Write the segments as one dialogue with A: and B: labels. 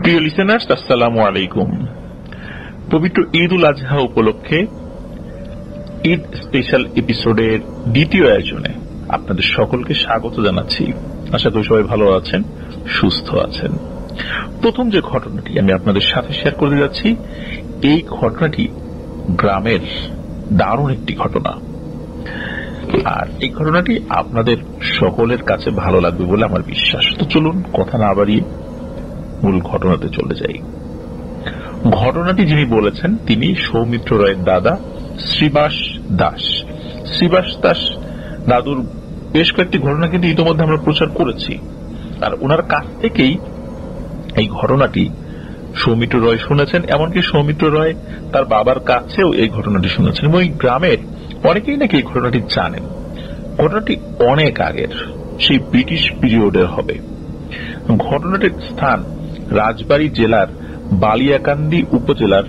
A: প্রিয় লিসেনার্স, আসসালামু আলাইকুম। পবিত্র ঈদ উল আজহা উপলক্ষে ঈদ স্পেশাল এপিসোডের দ্বিতীয় আয়োজনে আপনাদের সকলকে স্বাগত জানাচ্ছি। আশা করি সবাই ভালো আছেন, সুস্থ আছেন। প্রথম যে ঘটনাটি আমি আপনাদের সাথে শেয়ার করতে যাচ্ছি, এই ঘটনাটি গ্রামের দারুণ একটি ঘটনা, আর এই ঘটনাটি আপনাদের সকলের কাছে ভালো লাগবে বলে আমার বিশ্বাস। তো চলুন কথা না বাড়িয়ে মূল ঘটনাতে চলে যাই। ঘটনাটি যিনি বলেছেন তিনি সৌমিত্র রায়ের দাদা শ্রীবাস দাস। শ্রীবাস দাস দাদুর বেশ কয়েকটি ঘটনা কিন্তু ইতিমধ্যে আমরা প্রচার করেছি, আর ওনার কাছ থেকেই এই ঘটনাটি সৌমিত্র রয় শুনেছেন। এমনকি সৌমিত্র রয় তার বাবার কাছেও এই ঘটনাটি শুনেছেন, এবং এই গ্রামের অনেকেই নাকি এই ঘটনাটি জানেন। ঘটনাটি অনেক আগের, সেই ব্রিটিশ পিরিয়ডের হবে। ঘটনাটির স্থান রাজবাড়ী জেলার বালিয়াকান্দি উপজেলার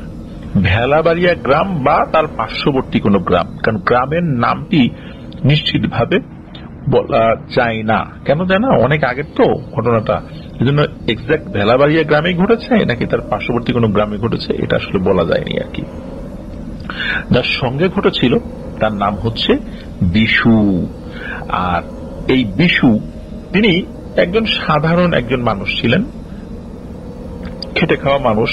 A: ভেলাবাড়িয়া গ্রাম বা তার পার্শ্ববর্তী কোন গ্রাম, কারণ গ্রামের নামটি নিশ্চিতভাবে বলা যায় না। কেন যায় না? অনেক আগের তো ঘটনাটা, এই জন্য এক্সাক্ট ভেলাবাড়িয়া গ্রামে ঘটেছে নাকি তার পার্শ্ববর্তী কোন গ্রামে ঘটেছে এটা আসলে বলা যায়নি আর কি। যার সঙ্গে ঘটেছিল তার নাম হচ্ছে বিশু। আর এই বিশু তিনি একজন সাধারণ একজন মানুষ ছিলেন, খেটে খাওয়া মানুষ,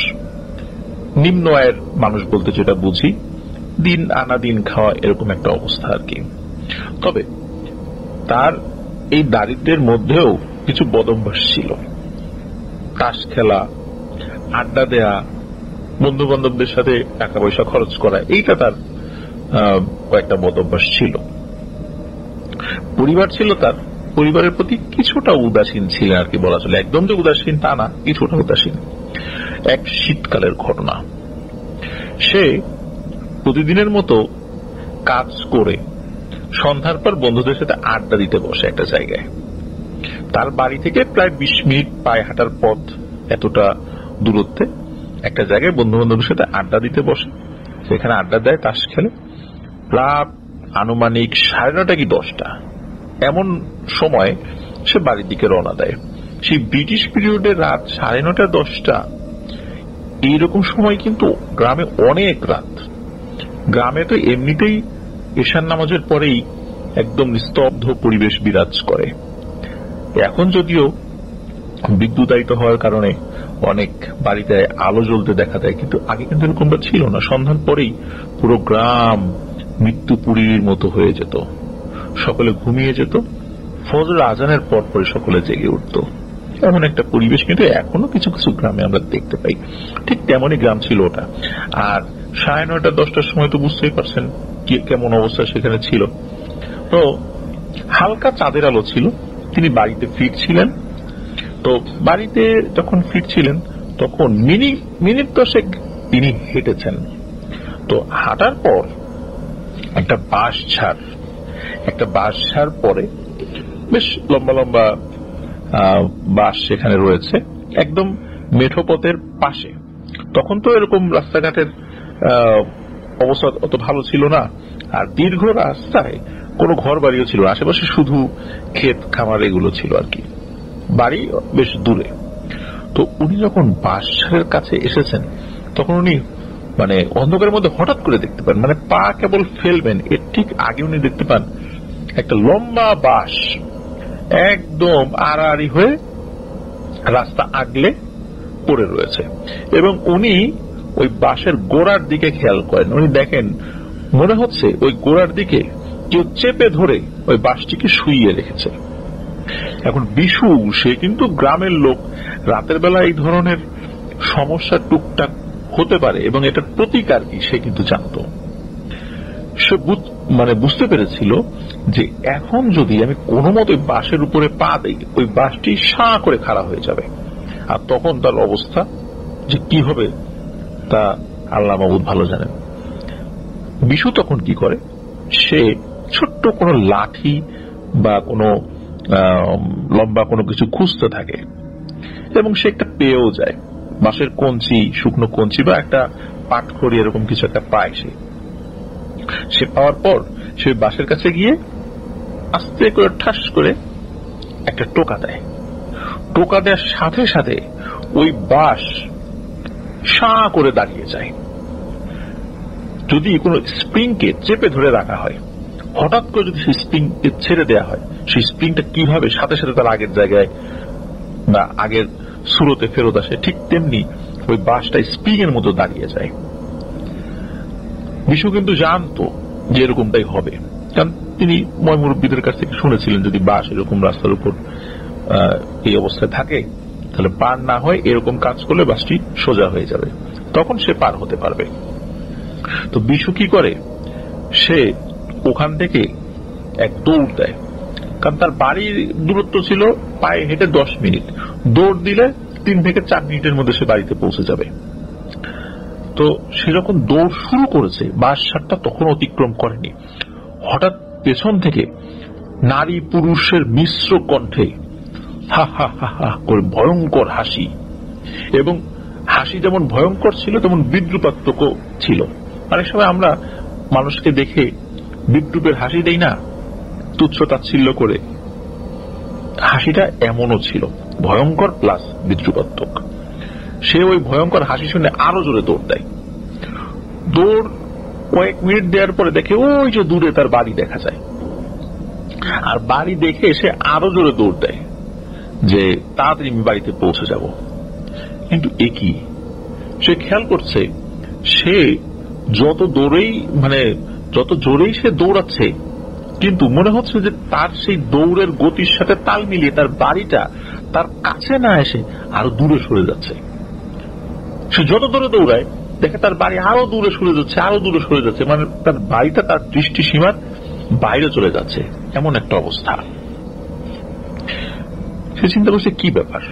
A: নিম্ন আয়ের মানুষ বলতে যেটা বুঝি, দিন আনা দিন খাওয়া এরকম একটা অবস্থা আর কি। তবে তার এই দারিদ্র্যের মধ্যেও কিছু বদভ্যাস ছিল। তাস খেলা, আড্ডা দেয়া, বন্ধু বান্ধবদের সাথে টাকা পয়সা খরচ করা, এইটা তার কয়েকটা বদভ্যাস ছিল। পরিবার ছিল তার, পরিবারের প্রতি কিছুটা উদাসীন ছিল আর কি বলা চলে। একদম যে উদাসীন তা না, কিছুটা উদাসীন। এক শীতকালের ঘটনা, সে প্রতিদিনের মতো কাজ করে সন্ধ্যার পর বন্ধুদের সাথে আড্ডা দিতে বসে একটা জায়গায়। তার বাড়ি থেকে প্রায় 20 মিনিট পায়ে হাঁটার পথ, এতটা দূরত্বে একটা জায়গায় বন্ধু বান্ধবের সাথে আড্ডা দিতে বসে। সেখানে আড্ডা দেয়, তাস খেলে। রাত আনুমানিক 9:30 কি 10টা এমন সময় সে বাড়ির দিকে রওনা দেয়। সেই ব্রিটিশ পিরিয়ডে রাত 9:30 10টা এইরকম সময় কিন্তু গ্রামে অনেক রাত। গ্রামে তো এমনিতেই এশার নামাজের পরেই একদম নিস্তব্ধ পরিবেশ বিরাজ করে। এখন যদিও বিদ্যুতায়িত হওয়ার কারণে অনেক বাড়িতে আলো জ্বলতে দেখা যায়, কিন্তু আগে কিন্তু এরকমটা ছিল না। সন্ধ্যার পরেই পুরো গ্রাম মৃত্যুপুরীর মতো হয়ে যেত, সকলে ঘুমিয়ে যেত। ফজর আজানের পর পরে সকলে জেগে উঠত। এমন একটা পরিবেশ কিন্তু এখনো কিছু কিছু গ্রামে আমরা দেখতে পাই। ঠিক তেমনই গ্রাম ছিল ওটা। আর 9:30 10টার সময় তো বুঝতেই পারছেন কেমন অবস্থা সেখানে ছিল। তো হালকা চাঁদের আলো ছিল। তিনি বাড়িতে ফিরছিলেন। তো বাড়িতে যখন ফিরছিলেন তখন মিনিট 10 তিনি হেঁটেছেন। তো হাঁটার পর একটা বাঁশ ঝাড় পরে বেশ লম্বা লম্বা বাঁশ সেখানে রয়েছে, একদম মেঠো পথের পাশে। তখন তো এরকম রাস্তাঘাটের অবস্থা অত ভালো ছিল না, আর দীর্ঘ রাস্তায় কোনো ঘর বাড়িও ছিল, আশেপাশে শুধু ক্ষেত খামার এগুলো ছিল আর কি, বাড়ি বেশ দূরে। তো উনি যখন বাঁশঝাড়ের কাছে এসেছেন তখন উনি অন্ধকারের মধ্যে হঠাৎ করে দেখতে পান, পা কেবল ফেলবেন এর ঠিক আগে উনি দেখতে পান একটা লম্বা বাঁশ একদম আড়াআড়ি হয়ে রাস্তা আগলে পড়ে রয়েছে। এবং উনি ওই বাঁশের গোড়ার দিকে খেয়াল করেন। উনি দেখেন মনে হচ্ছে ওই গোড়ার দিকে কেউ চেপে ধরে ওই বাঁশটিকে শুইয়ে রেখেছে। এখন বিশু সে কিন্তু গ্রামের লোক, রাতের বেলা এই ধরনের সমস্যা টুকটাক হতে পারে এবং এটার প্রতিকার কি সে কিন্তু জানত। সে বুঝতে পেরেছিল যে এখন যদি আমি কোনো মতে বাঁশের উপরে পা দিই, ওই বাঁশটি সাঁ করে খাড়া হয়ে যাবে, আর তখন তার অবস্থা যে কি হবে তা আল্লাহ মাবুদ ভালো জানেন। বিশু তখন কি করে, সে ছোট্ট কোনো লাঠি বা কোনো লম্বা কোনো কিছু খুঁজতে থাকে এবং সে একটা পেয়েও যায়। বাঁশের কঞ্চি, শুকনো কঞ্চি বা একটা পাটখড়ি এরকম কিছু একটা পায়। সে পাওয়ার পর সে বাঁশের কাছে গিয়ে আস্তে করে ঠাস করে একটা টোকা দেয়। টোকা দেওয়ার সাথে সাথে ওই বাঁশ সাঁ করে দাঁড়িয়ে যায়। যদি কোনো স্প্রিংকে চেপে ধরে রাখা হয়, হঠাৎ করে যদি সেই স্প্রিংকে ছেড়ে দেওয়া হয়, সেই স্প্রিংটা কিভাবে সাথে সাথে তার আগের জায়গায় বা আগের স্রোতে ফেরত আসে, ঠিক তেমনি ওই বাঁশটা স্প্রিং এর মতো দাঁড়িয়ে যায়। বিশু কিন্তু জানতো যে এরকমটাই হবে, কারণ তিনি ময়মুরব্বীদের কাছ থেকে শুনেছিলেন যদি বাঁশ এরকম রাস্তার উপর এই অবস্থায় থাকে তাহলে পার না হয় এরকম কাজ করলে বাসটি সোজা হয়ে যাবে, তখন সে পার হতে পারবে। তো বিশু কি করে, সে ওখান থেকে এক দৌড় দেয়, কারণ তার বাড়ির দূরত্ব ছিল পায়ে হেঁটে 10 মিনিট, দৌড় দিলে 3 থেকে 4 মিনিটের মধ্যে সে বাড়িতে পৌঁছে যাবে। তো সে যখন দৌড় শুরু করেছে, বাঁশ সারটা তখন অতিক্রম করেনি, হঠাৎ পেছন থেকে নারী পুরুষের মিশ্র কণ্ঠে হা হা হা হা করে ভয়ঙ্কর হাসি, এবং হাসি যেমন ভয়ঙ্কর ছিল তেমন বিদ্রুপাত্মক ছিল। অনেক সময় আমরা মানুষকে দেখে বিদ্রুপের হাসি দেই না, তুচ্ছ তাচ্ছিল্য করে, হাসিটা এমনও ছিল, ভয়ঙ্কর প্লাস বিদ্রুপাত্মক। সে ওই ভয়ঙ্কর হাসি শুনে আরো জোরে দৌড় দেয়। দৌড় কয়েক মিনিট দেওয়ার পরে দেখে ওই যে দূরে তার বাড়ি দেখা যায়, আর বাড়ি দেখে সে আরো জোরে দৌড় দেয় যে তাড়াতাড়ি আমি বাড়িতে পৌঁছে যাব। কিন্তু একই, সে খেয়াল করছে সে যত জোরেই সে দৌড়াচ্ছে, কিন্তু মনে হচ্ছে যে তার সেই দৌড়ের গতির সাথে তাল মিলিয়ে তার বাড়িটা তার কাছে না এসে আরো দূরে সরে যাচ্ছে। সে যত দূরে দৌড়ায় দেখে তার বাড়ি আরো দূরে সরে যাচ্ছে, আরো দূরে সরে যাচ্ছে, মানে তার বাড়িটা তার দৃষ্টি সীমার বাইরে চলে যাচ্ছে, এমন একটা অবস্থা। সে চিন্তা করছে কি ব্যাপার,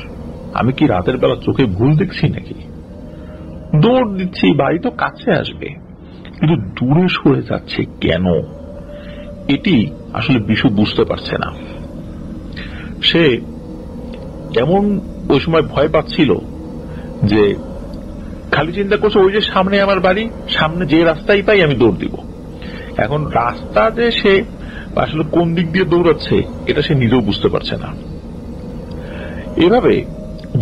A: আমি কি রাতের বেলা চোখে ভুল দেখছি নাকি? দৌড় দিচ্ছি, বাড়ি তো কাছে আসবে, কিন্তু দূরে সরে যাচ্ছে কেন? এটি আসলে বিশু বুঝতে পারছে না। সে এমন ওই সময় ভয় পাচ্ছিল যে খালি চিন্তা করছে ওই যে সামনে আমার বাড়ি, সামনে যে রাস্তায় পাই আমি দৌড় দিব। এখন রাস্তা যে সে আসলে কোন দিক দিয়ে দৌড়াচ্ছে এটা সে নিজেও বুঝতে পারছে না। এভাবে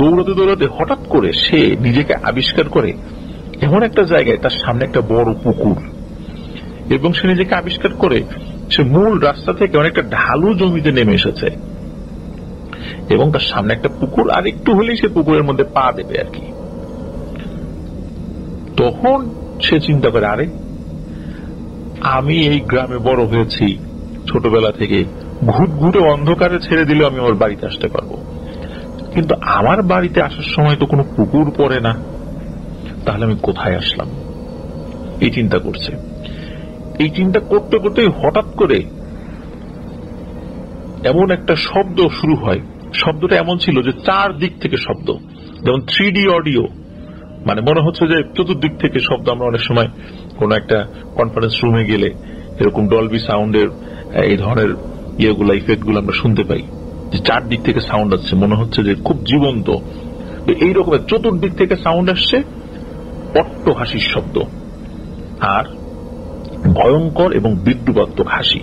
A: দৌড়াতে দৌড়াতে হঠাৎ করে সে নিজেকে আবিষ্কার করে এমন একটা জায়গায়, তার সামনে একটা বড় পুকুর, এবং সে নিজেকে আবিষ্কার করে সে মূল রাস্তা থেকে অনেকটা ঢালু জমিতে নেমে এসেছে, এবং তার সামনে একটা পুকুর, আর একটু হলেই সে পুকুরের মধ্যে পা দেবে আর কি। তখন সে চিন্তা করে, আরে আমি এই গ্রামে বড় হয়েছি, ছোটবেলা থেকে ঘুটঘুটে অন্ধকারে ছেড়ে দিলেও আমি আমার বাড়িতে আসতে পারবো, কিন্তু আমার বাড়িতে আসার সময় তো কোনো পুকুর পড়ে না, তাহলে আমি কোথায় আসলাম? এই চিন্তা করছে। এই চিন্তা করতে করতে হঠাৎ করে এমন একটা শব্দ শুরু হয়। শব্দটা এমন ছিল যে 4 দিক থেকে শব্দ, যেমন 3D অডিও, মানে মনে হচ্ছে যে চতুর্দিক থেকে শব্দ। আমরা অনেক সময় কোন একটা কনফারেন্স রুমে গেলে এরকম ডলবি সাউন্ডের এই ধরনের ইয়েগুলা, ইফেক্টগুলো আমরা শুনতে পাই, যে 4 দিক থেকে সাউন্ড আসছে, মনে হচ্ছে যে খুব জীবন্ত। এই রকমের চতুর্দিক থেকে সাউন্ড আসছে, অট্ট হাসির শব্দ, আর ভয়ঙ্কর এবং বিদ্রুপাত্মক হাসি।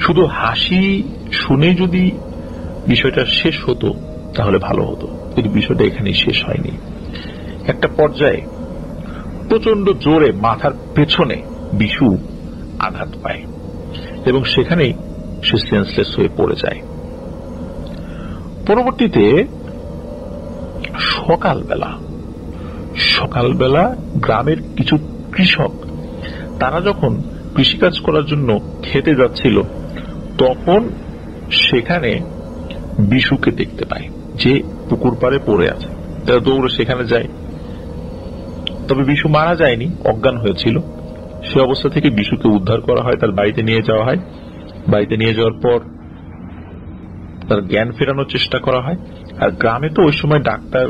A: শুধু হাসি শুনে যদি বিষয়টা শেষ হতো তাহলে ভালো হতো, কিন্তু বিষয়টা এখানেই শেষ হয়নি। একটা পর্যায়ে প্রচন্ড জোরে মাথার পেছনে বিশু আঘাত পায়, এবং সেখানেই সে সেন্সলেস হয়ে পড়ে যায়। পরবর্তীতে সকালবেলা গ্রামের কিছু কৃষক, তারা যখন কৃষিকাজ করার জন্য খেতে যাচ্ছিল, তখন সেখানে বিশুকে দেখতে পায় যে পুকুর পাড়ে পড়ে আছে। তারা দৌড়ে সেখানে যায়, তবে বিশু মারা যায়নি, অজ্ঞান হয়েছিল। সে অবস্থা থেকে বিশুকে উদ্ধার করা হয়, তার বাড়িতে নিয়ে যাওয়া হয়। বাড়িতে নিয়ে যাওয়ার পর তার জ্ঞান ফেরানোর চেষ্টা করা হয়। আর গ্রামে তো ওই সময় ডাক্তার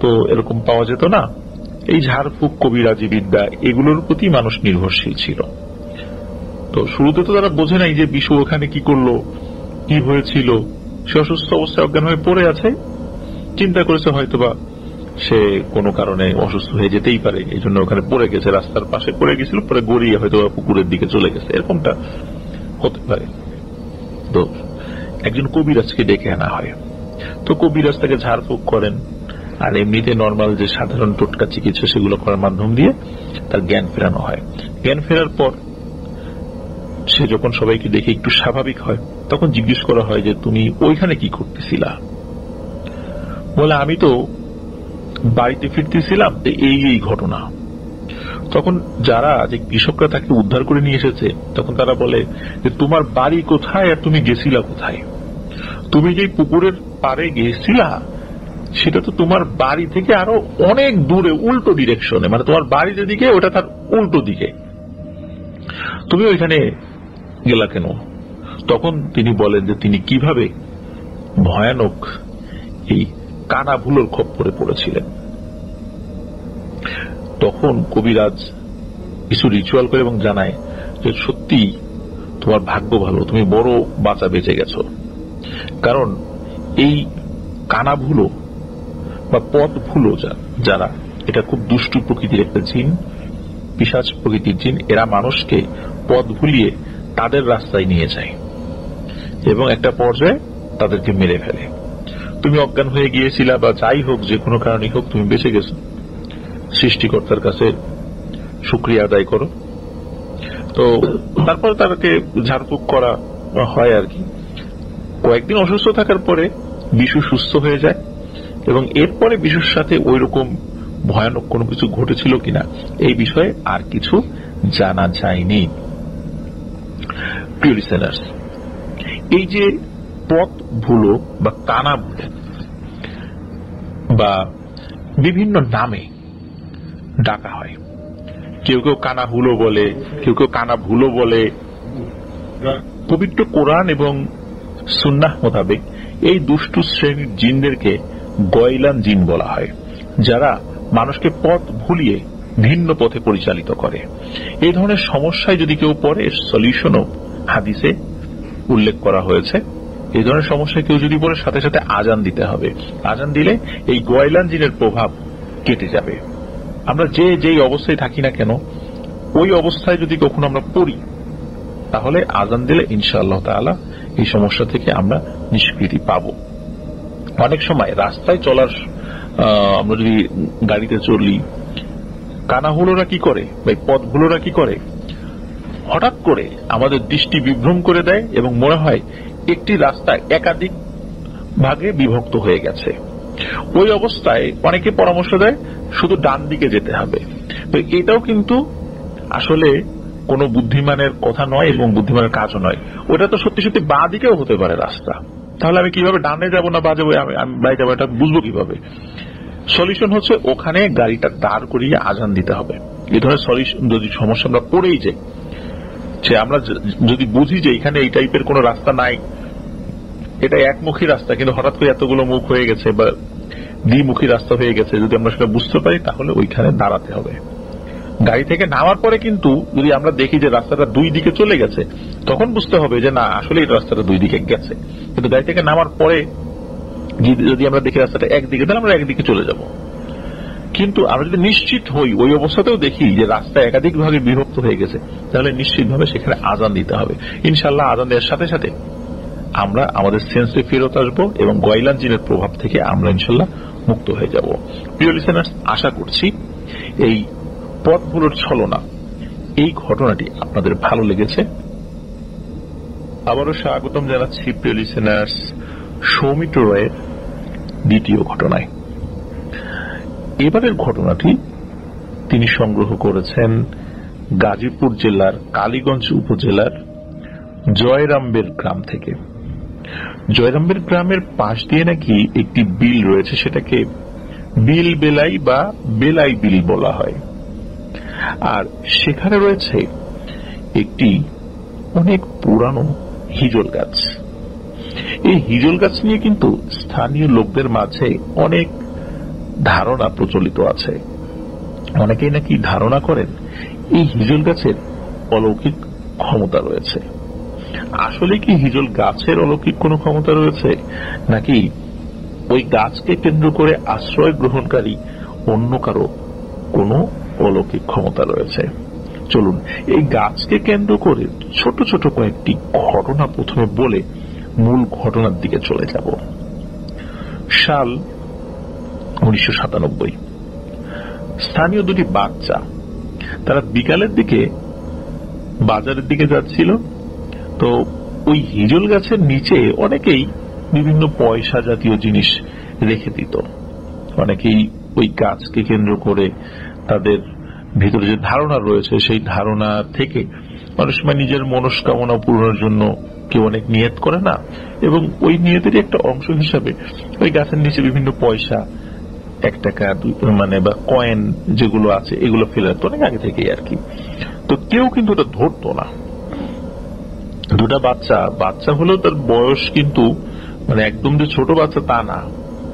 A: তো এরকম পাওয়া যেত না, এই ঝাড়ফুঁক, কবিরাজি বিদ্যা, এগুলোর প্রতি মানুষ নির্ভরশীল ছিল। তো শুরুতে তো তারা বোঝে নাই যে বিশু ওখানে কি করলো, কি হয়েছিল। সে অসুস্থ অবস্থায় অজ্ঞান হয়ে পড়ে আছে, চিন্তা করেছে হয়তোবা সে কোনো কারণে অসুস্থ হয়ে যেতেই পারে, এই জন্য ওখানে পড়ে গেছে, রাস্তার পাশে পড়ে গেছিল, পরে গড়িয়ে হয়তো পুকুরের দিকে চলে গেছে, এরকমটা হতে পারে। তো একজন কবিরাজকে ডেকে আনা হয়, তো কবিরাজ তাকে ঝাড়ফুঁক করেন, আর এমনিতে নর্মাল যে সাধারণ টোটকা চিকিৎসা সেগুলো করার মাধ্যম দিয়ে তার জ্ঞান ফেরানো হয়। জ্ঞান ফেরার পর সে যখন সবাইকে দেখে একটু স্বাভাবিক হয়, তখন জিজ্ঞেস করা হয় যে তুমি ওইখানে কি করতেছিলা? বলে আমি তো বাড়িতে ফিরতেছিলাম, এই এই ঘটনা। তখন যারা যে কৃষকরা তাকে উদ্ধার করে নিয়ে এসেছে, তখন তারা বলে যে তোমার বাড়ি কোথায় আর তুমি গেছিলা কোথায়? তুমি যে পুকুরের পাড়ে গেছিলা সেটা তো তোমার বাড়ি থেকে আরো অনেক দূরে, উল্টো ডিরেকশনে, মানে তোমার বাড়ি যেদিকে ওটা তার উল্টো দিকে, তুমি ওইখানে গেলা কেন? তখন তিনি বলেন যে তিনি কিভাবে ভয়ানক এই কানা ভুলোর খপ্পরে পড়েছিলেন। তখন কবিরাজ কিছু রিচুয়াল করে এবং জানায় যে সত্যি তোমার ভাগ্য ভালো, তুমি বড় বাঁচা বেঁচে গেছো। কারণ এই কানা ভুলো বা পথ ভুলো যারা, এটা খুব দুষ্টু প্রকৃতির একটা জিন, পিশাচ প্রকৃতির জিন। এরা মানুষকে পথ ভুলিয়ে তাদের রাস্তায় নিয়ে যায় এবং একটা পর্যায়ে তাদেরকে মেরে ফেলে। তুমি অজ্ঞান হয়ে গিয়েছিলা বা যাই হোক, যে কোনো কারণে হোক তুমি বেঁচে গেছো, সৃষ্টিকর্তার কাছে শুকরিয়া আদায় করো। তো তারপরে তাকে ঝাড়ফুঁক করা হয় আর কি। কয়েকদিন অসুস্থ থাকার পরে বিশু সুস্থ হয়ে যায় এবং এরপরে বিশুর সাথে ওই রকম ভয়ানক কোনো কিছু ঘটেছিল কিনা এই বিষয়ে আর কিছু জানা যায়নি। প্রিয় লিসেনার্স, এই যে পথ ভুলো বা কানা ভুলো বা বিভিন্ন নামে ডাকা হয়, কেউ কেউ কানা হুলো বলে, কেউ কেউ কানা ভুলো বলে। পবিত্র কোরআন এবং সুন্নাহ মোতাবেক এই দুষ্টু শ্রেণীর জিনদেরকে গয়লান জিন বলা হয়, যারা মানুষকে পথ ভুলিয়ে ভিন্ন পথে পরিচালিত করে। এই ধরনের সমস্যায় যদি কেউ পড়ে, সলিউশনও হাদিসে উল্লেখ করা হয়েছে। এই ধরনের সমস্যায় কেউ যদি পড়ে, সাথে সাথে আজান দিতে হবে। আজান দিলে এই গয়লান জিনের প্রভাব কেটে যাবে। আমরা যেই অবস্থায় থাকি না কেন, ওই অবস্থায় যদি কখনো আমরা পড়ি, তাহলে আজান দিলে ইনশাআল্লাহ তাআলা এই সমস্যা থেকে আমরা নিষ্কৃতি পাব। অনেক সময় রাস্তায় চলার, আমরা যদি গাড়িতে চলি, কানাহুলোরা কি করে বা পথভুলোরা কি করে, হঠাৎ করে আমাদের দৃষ্টি বিভ্রম করে দেয় এবং মনে হয় একটি রাস্তা একাধিক ভাগে বিভক্ত হয়ে গেছে। ওই অবস্থায় অনেকে পরামর্শ দেয় শুধু ডান দিকে যেতে হবে। তো এটাও কিন্তু আসলে কোনো বুদ্ধিমানের কথা নয় এবং বুদ্ধিমানের কাজও নয়। ওটা তো সত্যি সত্যি বাঁ দিকেও হতে পারে রাস্তা। তাহলে আমি কিভাবে ডানে যাবো না বা যাবো, আমি বাই যাবো, এটা বুঝবো কিভাবে? সলিউশন হচ্ছে ওখানে গাড়িটা দাঁড় করিয়ে আজান দিতে হবে। এই ধরনের সলিউশন যদি সমস্যা আমরা পড়েই যাই, সে আমরা যদি বুঝি যে এখানে এই টাইপের কোন রাস্তা নাই, এটা একমুখী রাস্তা কিন্তু হঠাৎ করে এতগুলো মুখ হয়ে গেছে বা দ্বিমুখী রাস্তা হয়ে গেছে, যদি আমরা সেটা বুঝতে পারি তাহলে ওইখানে দাঁড়াতে হবে। গাড়ি থেকে নামার পরে কিন্তু যদি আমরা দেখি যে রাস্তাটা দুই দিকে চলে গেছে, তখন বুঝতে হবে যে না, আসলে এই রাস্তাটা দুই দিকে গেছে। কিন্তু গাড়ি থেকে নামার পরে যদি আমরা দেখি রাস্তাটা একদিকে, তাহলে আমরা একদিকে চলে যাব। কিন্তু আমরা যদি নিশ্চিত হই, ওই অবস্থাতেও দেখি যে রাস্তা একাধিক ভাগে বিভক্ত হয়ে গেছে, তাহলে নিশ্চিতভাবে সেখানে আজান দিতে হবে। ইনশাআল্লাহ আজান দেওয়ার সাথে সাথে আমরা আমাদের সেন্সে ফেরত আসবো এবং গয়লান জিনের প্রভাব থেকে আমরা ইনশাআল্লাহ মুক্ত হয়ে যাব। প্রিয় লিসেনার্স, আশা করছি এই পথগুলোর ছলনা, এই ঘটনাটি আপনাদের ভালো লেগেছে। আবারও স্বাগতম জানাচ্ছি প্রিয় লিসেনার্স সৌমিত্র রায়ের দ্বিতীয় ঘটনায়। এবারের ঘটনাটি তিনি সংগ্রহ করেছেন গাজীপুর জেলার কালীগঞ্জ উপজেলার জয়রামবের গ্রাম থেকে। জয়রামবের গ্রামের পাশ দিয়ে নাকি একটি বিল রয়েছে, সেটাকে বিল বেলাই বা বেলাই বিল বলা হয়। আর সেখানে রয়েছে একটি অনেক পুরানো হিজল গাছ। এই হিজল গাছ নিয়ে কিন্তু স্থানীয় লোকদের মাঝে অনেক ধারণা প্রচলিত আছে। অনেকেই নাকি ধারণা করেন এই হিজল গাছের অলৌকিক ক্ষমতা রয়েছে। আসলে কি হিজল গাছের অলৌকিক কোনো ক্ষমতা রয়েছে, নাকি ওই গাছকে কেন্দ্র করে আশ্রয় গ্রহণকারী অন্য কারো কোনো অলৌকিক ক্ষমতা রয়েছে? চলুন এই গাছকে কেন্দ্র করে ছোট ছোট কয়েকটি ঘটনা প্রথমে বলে মূল ঘটনার দিকে চলে যাব। সাল 1997। স্থানীয় দুটি বাচ্চা তারা বিকালের দিকে বাজারের দিকে যাচ্ছিল। তো ওই হিজল গাছের নিচে অনেকেই বিভিন্ন পয়সা জাতীয় জিনিস রেখে দিত। অনেকেই ওই গাছকে কেন্দ্র করে তাদের ভিতরে যে ধারণা রয়েছে সেই ধারণা থেকে অনেক সময় নিজের মনস্কামনা পূরণের জন্য কেউ অনেক নিয়ত করে না, এবং ওই নিয়তেরই একটা অংশ হিসাবে ওই গাছের নিচে বিভিন্ন পয়সা, 1 টাকা মানে বা কয়েন যেগুলো আছে এগুলো ফেলে রাখতো অনেক আগে থেকেই আর কি। তো কেউ কিন্তু ওটা ধরতো না। দুটা বাচ্চা হলেও তার বয়স কিন্তু মানে একদম যে ছোট বাচ্চা তা না,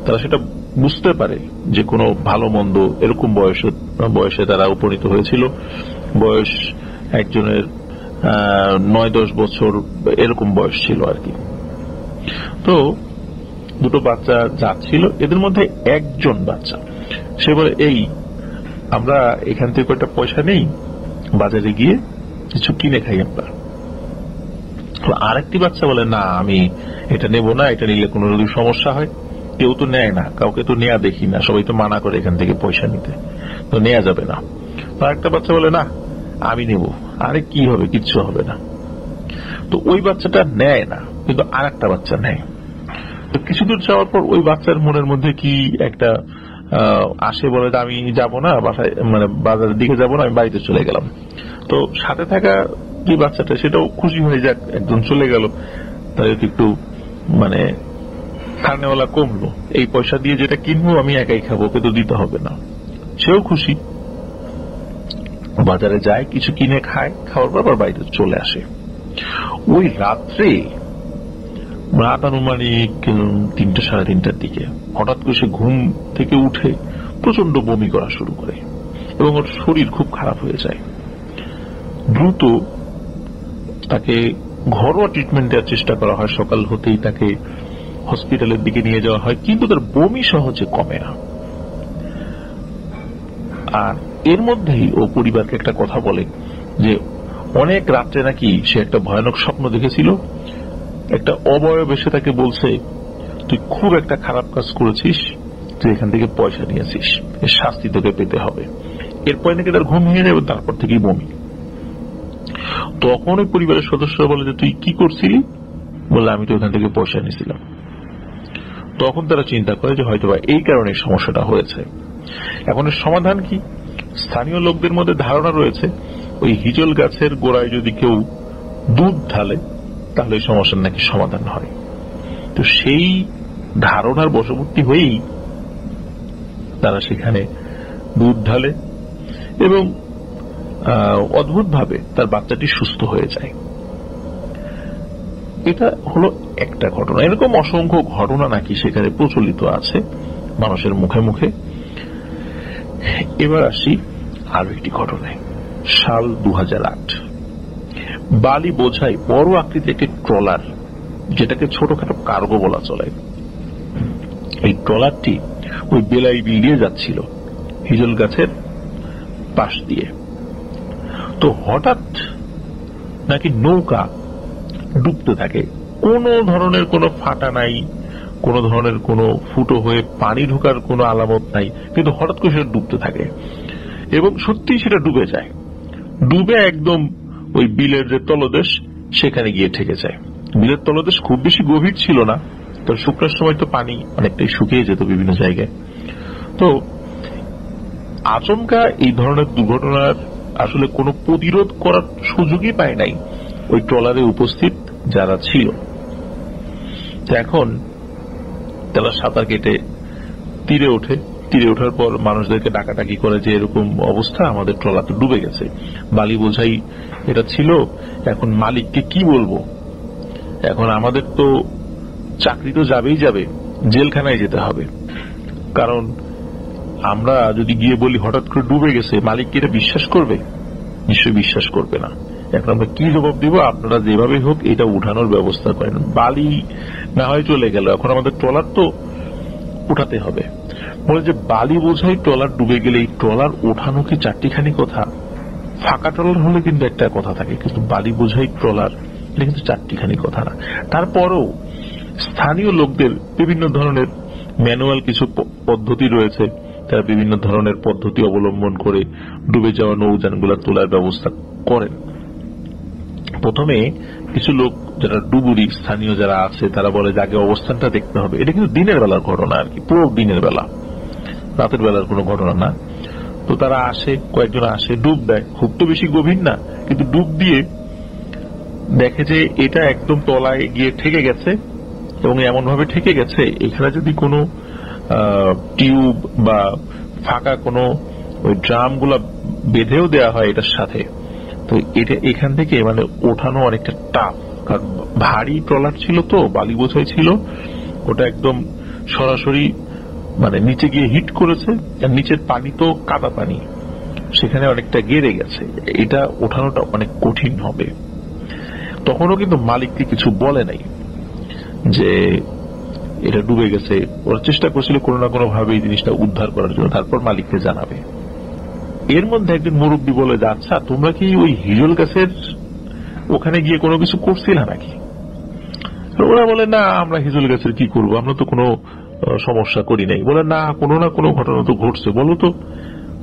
A: তারা সেটা বুঝতে পারে যে কোনো ভালো মন্দ এরকম বয়সে তারা উপনীত হয়েছিল। বয়স একজনের 9-10 বছর এরকম বয়স ছিল আর কি। তো দুটো বাচ্চা যাচ্ছিল, এদের মধ্যে একজন বাচ্চা সে বলে, এই আমরা এখান থেকে একটা পয়সা নেই, বাজারে গিয়ে কিছু কিনে খাই আমরা। আরেকটি বাচ্চা বলে, না আমি এটা নেব না, এটা নিলে কোনো যদি সমস্যা হয়। কেউ তো নেয় না, কাউকে তো নেয়া দেখি না, সবাই তো মানা করে এখান থেকে পয়সা নিতে, তো নেওয়া যাবে না। আরেকটা বাচ্চা বলে, না আমি নেব। আরে কি হবে, কিচ্ছু হবে না। তো ওই বাচ্চাটা নেয় না, কিন্তু আরেকটা বাচ্চা নেয়। তো কিছু দূর যাওয়ার পর ওই বাচ্চার মনের মধ্যে কি একটা আসে, বলে আমি যাব না বাসায়, মানে বাজারের দিকে যাব না, আমি বাড়িতে চলে গেলাম। তো সাথে থাকা যে বাচ্চাটা সেটাও খুশি হয়ে যাক, একজন চলে গেল, তাহলে একটু মানে খানেওয়ালা কমলো, এই পয়সা দিয়ে যেটা কিনবো আমি একাই খাবো, ওকে তো দিতে হবে না। সেও খুশি, বাজারে যায়, কিছু কিনে খায়, খাওয়ার পর বাড়িতে চলে আসে। ওই রাত্রে রাত আনুমানিক 3টা সাড়ে 3টার দিকে হঠাৎ করে সে ঘুম থেকে উঠে প্রচন্ড বমি করা শুরু করে এবং ওর শরীর খুব খারাপ হয়ে যায়। দ্রুত তাকে ঘরোয়া ট্রিটমেন্ট দেওয়ার চেষ্টা করা হয়, সকাল হতেই তাকে হসপিটালের দিকে নিয়ে যাওয়া হয়, কিন্তু তার বমি সহজে কমে না। আর এর মধ্যেই ও পরিবারকে একটা কথা বলে যে অনেক রাত্রে নাকি সে একটা ভয়ানক স্বপ্ন দেখেছিল। একটা অবয়ব এসে তাকে বলছে, তুই খুব একটা খারাপ কাজ করেছিস, তুই এখান থেকে পয়সা নিয়েছিস, এর শাস্তি তোকে পেতে হবে। এরপর নাকি তার ঘুম ভেঙে যাবে, তারপর থেকেই বমি। তখন ওই পরিবারের সদস্যরা বলে যে তুই কি করছিলি? বলে আমি তো এখান থেকে পয়সা নিয়েছিলাম। তখন তারা চিন্তা করে যে হয়তো এই কারণে সমস্যাটা হয়েছে। এখন এর সমাধান কি? স্থানীয় লোকদের মধ্যে ধারণা রয়েছে ওই হিজল গাছের গোড়ায় যদি কেউ দুধ ঢালে তাহলে এই সমস্যার নাকি সমাধান হয়। তো সেই ধারণার বশবর্তী হয়েই তারা সেখানে দুধ ঢালে এবং অদ্ভুতভাবে তার বাচ্চাটি সুস্থ হয়ে যায়। এটা হলো একটা ঘটনা, এরকম অসংখ্য ঘটনা নাকি সেখানে প্রচলিত আছে মানুষের মুখে মুখে। এবার আসি আরো একটি ঘটনায়। সাল 2008, বালি বোঝাই বড় আকৃতির একটি ট্রলার, যেটাকে ছোটখাটো কার্গো বলা চলে, এই ট্রলারটি ওই বেলাই বিল দিয়ে যাচ্ছিল হিজল গাছের পাশ দিয়ে। তো হঠাৎ নাকি নৌকা ডুবতে থাকে, কোন ধরনের কোনো ফাটা নাই, কোন ধরনের কোনো ফুটো হয়ে পানি ঢোকার কোনো আলামত নাই, কিন্তু হঠাৎ করে সেটা ডুবতে থাকে এবং সত্যি সেটা ডুবে যায়। ডুবে একদম ওই বিলের যে তলদেশ সেখানে গিয়ে ঠেকে যায়। বিলের তলদেশ খুব বেশি গভীর ছিল না, তো শুকনোর সময় তো পানি অনেকটাই শুকিয়ে যেত বিভিন্ন জায়গায়। তো আচমকা এই ধরনের দুর্ঘটনার আসলে কোনো প্রতিরোধ করার সুযোগই পায় নাই ওই ট্রলারে উপস্থিত যারা ছিল। এখন তারা সাঁতার কেটে তীরে ওঠে, তীরে ওঠার পর মানুষদেরকে ডাকাডাকি করে যে এরকম অবস্থা, আমাদের ট্রলার তো ডুবে গেছে, বালি বোঝাই এটা ছিল, এখন মালিককে কি বলবো, এখন আমাদের তো চাকরি তো যাবেই যাবে, জেলখানায় যেতে হবে। কারণ আমরা যদি গিয়ে বলি হঠাৎ করে ডুবে গেছে, মালিক কি এটা বিশ্বাস করবে? নিশ্চয়ই বিশ্বাস করবে না। এখন আমরা কি জবাব দিব? আপনারা যেভাবে হোক এটা উঠানোর ব্যবস্থা করেন। বালি না হয় চলে গেল, এখন আমাদের ট্রলার তো উঠাতে হবে। বলে যে বালি বোঝাই ট্রলার ডুবে গেলে এই ট্রলার ওঠানো কি চারটিখানি কথা? ফাঁকা ট্রলার হলে কিন্তু একটা কথা থাকে, কিন্তু বালি বোঝাই ট্রলার এটা কিন্তু চারটিখানি কথা না। তারপরও স্থানীয় লোকদের বিভিন্ন ধরনের ম্যানুয়াল কিছু পদ্ধতি রয়েছে, তারা বিভিন্ন ধরনের পদ্ধতি অবলম্বন করে ডুবে যাওয়া নৌযানগুলো তোলার ব্যবস্থা করেন। প্রথমে কিছু লোক যারা ডুবুরি স্থানীয় যারা আছে তারা বলে যে আগে অবস্থানটা দেখতে হবে। এটা কিন্তু দিনের বেলার ঘটনা আর কি, পুরো দিনের বেলা, রাতের বেলার কোনো ঘটনা না। তো তারা আসে, কয়েকজন আসে, ডুব দেয়, খুব তো বেশি গভীর না, কিন্তু ডুব দিয়ে দেখে যে এটা একদম তলায় গিয়ে ঠেকে গেছে, এবং এমন ভাবে ঠেকে গেছে এখানে যদি কোনো টিউব বা ফাঁকা কোনো ওই ড্রাম গুলা বেঁধেও দেওয়া হয় এটার সাথে, তো এটা এখান থেকে মানে ওঠানো অনেকটা টাফ। কারণ ভারী ট্রলার ছিল, তো বালি বোঝাই ছিল, ওটা একদম সরাসরি মানে নিচে গিয়ে হিট করেছে, আর নিচের পানি তো কাদা পানি, সেখানে অনেকটা গেড়ে গেছে, এটা ওঠানোটা অনেক কঠিন হবে। তখনও কিন্তু মালিককে কিছু বলে নাই যে এটা ডুবে গেছে, ওরা চেষ্টা করছিল কোনো না কোনো ভাবে এই জিনিসটা উদ্ধার করার জন্য, তারপর মালিককে জানাবে। এর মধ্যে একজন মুরব্বী বলে যে আচ্ছা তোমরা কি ওই হিজল গাছের ওখানে গিয়ে কোনো কিছু করছিলা নাকি? ওরা বলে না, আমরা হিজল গাছের কি করবো, আমরা তো কোনো সমস্যা করি নাই। বলে না কোনো ঘটনা তো ঘটছে, বলো তো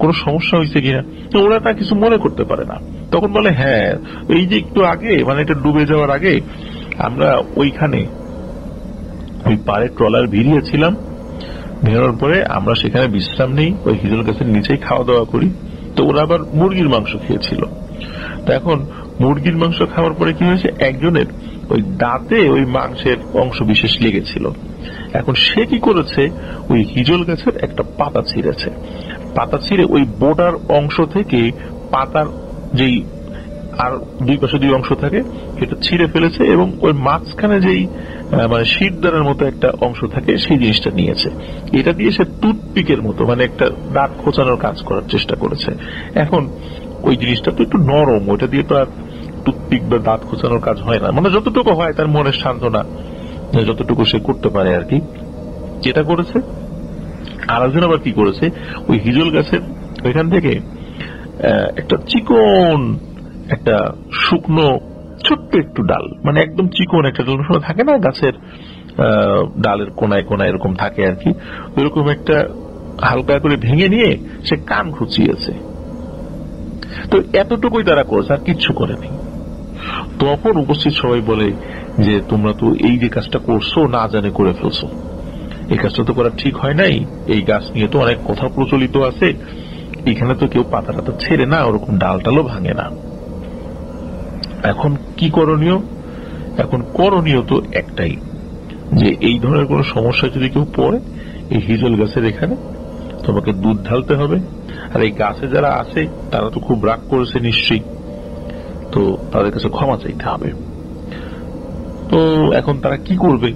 A: কোনো সমস্যা হয়েছে কিনা। তো ওরা তা কিছু মনে করতে পারে না। তখন বলে হ্যাঁ, এই যে একটু আগে মানে এটা ডুবে যাওয়ার আগে আমরা ওইখানে ওই পাড়ে ট্রলার ভিড়িয়েছিলাম, ভেড়ার পরে আমরা সেখানে বিশ্রাম নেই, ওই হিজল গাছের নিচেই খাওয়া দাওয়া করি। তো ওরা আবার মুরগির মাংস খেয়েছিল। তো এখন মুরগির মাংস খাওয়ার পরে কি হয়েছে, একজনের ওই দাঁতে ওই মাংসের অংশ বিশেষ লেগেছিল। এখন সে কি করেছে, ওই হিজল গাছের একটা পাতা ছিঁড়েছে, পাতা ছিঁড়ে ওই বোটার অংশ থেকে পাতার যেই আর দুই পাশে দুই অংশ থাকে সেটা ছিঁড়ে ফেলেছে, এবং ওই মাঝখানে যেই মানে শীতদানের মতো একটা অংশ থাকে সেই জিনিসটা নিয়েছে। এটা দিয়ে সে টুথপিকের মতো মানে একটা দাঁত খোঁচানোর কাজ করার চেষ্টা করেছে। এখন ওই জিনিসটা তো একটু নরম, ওইটা দিয়ে তো আর টুথপিক বা দাঁত খোঁচানোর কাজ হয় না, মানে যতটুকু হয় তার মনের সান্ত্বনা যতটুকু সে করতে পারে আর কি, যেটা করেছে। আরেকজন আবার কি করেছে, ওই হিজল গাছের ওইখান থেকে একটা চিকন একটা শুকনো ছোট্ট একটু ডাল, মানে একদম চিকন একটা ডাল থাকে না গাছের ডালের কোনায় কোনায় এরকম থাকে আর কি, ওইরকম একটা হালকা করে ভেঙে নিয়ে সে কান খুঁচিয়েছে। তো এতটুকুই তারা করেছে, আর কিচ্ছু করেনি। তখন উপস্থিত সবাই বলে যে তোমরা তো এই যে কাজটা করছো না জানে করে ফেলছো, এই কাজটা তো করা ঠিক হয় নাই, এই গাছ নিয়ে তো অনেক কথা প্রচলিত আছে, এখানে তো কেউ পাতা টাতা ছেড়ে না, ওরকম ডাল টালও ভাঙে না। এখন কি করণীয়? এখন করণীয় তো একটাই, যে এই ধরনের কোন সমস্যা যদি কেউ পড়ে এই হিজল গাছের এখানে তোমাকে দুধ ঢালতে হবে। আর এই গাছে যারা আছে তারা তো খুব রাগ করেছে নিশ্চয়ই, তো তাদের কাছে ক্ষমা চাইতে হবে। তো এখন তারা কি করবে,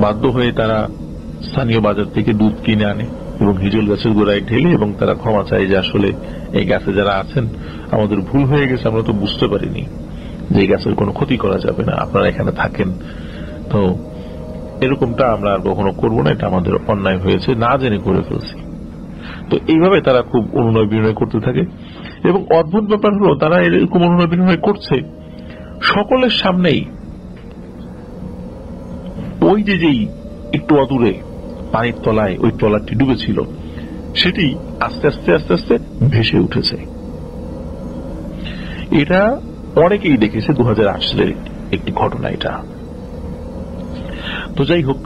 A: বাধ্য হয়ে তারা স্থানীয় বাজার থেকে দুধ কিনে আনে এবং হিজল গাছের গোড়ায় ঢেলে, এবং তারা ক্ষমা চায় যে আসলে এই গাছে যারা আছেন আমাদের ভুল হয়ে গেছে, আমরা তো বুঝতে পারিনি যে এই গাছের কোনো ক্ষতি করা যাবে না, আপনারা এখানে থাকেন, তো এরকমটা আমরা আর কখনো করবো না, এটা আমাদের অন্যায় হয়েছে, না জেনে করে ফেলছি। তো এইভাবে তারা খুব অনুনয় বিনয় করতে থাকে, এবং অদ্ভুত ব্যাপার হলো তারা এরকম অনুনয় বিনয় করছে সকলের সামনেই। ওই যে যেই একটু অদূরে পানির তলায় ওই ট্রলারটি ডুবেছিল সেটি আস্তে আস্তে আস্তে আস্তে ভেসে উঠেছে। এটা অনেকেই দেখেছে, 2008 সালের একটি ঘটনা এটা। তো যাই হোক,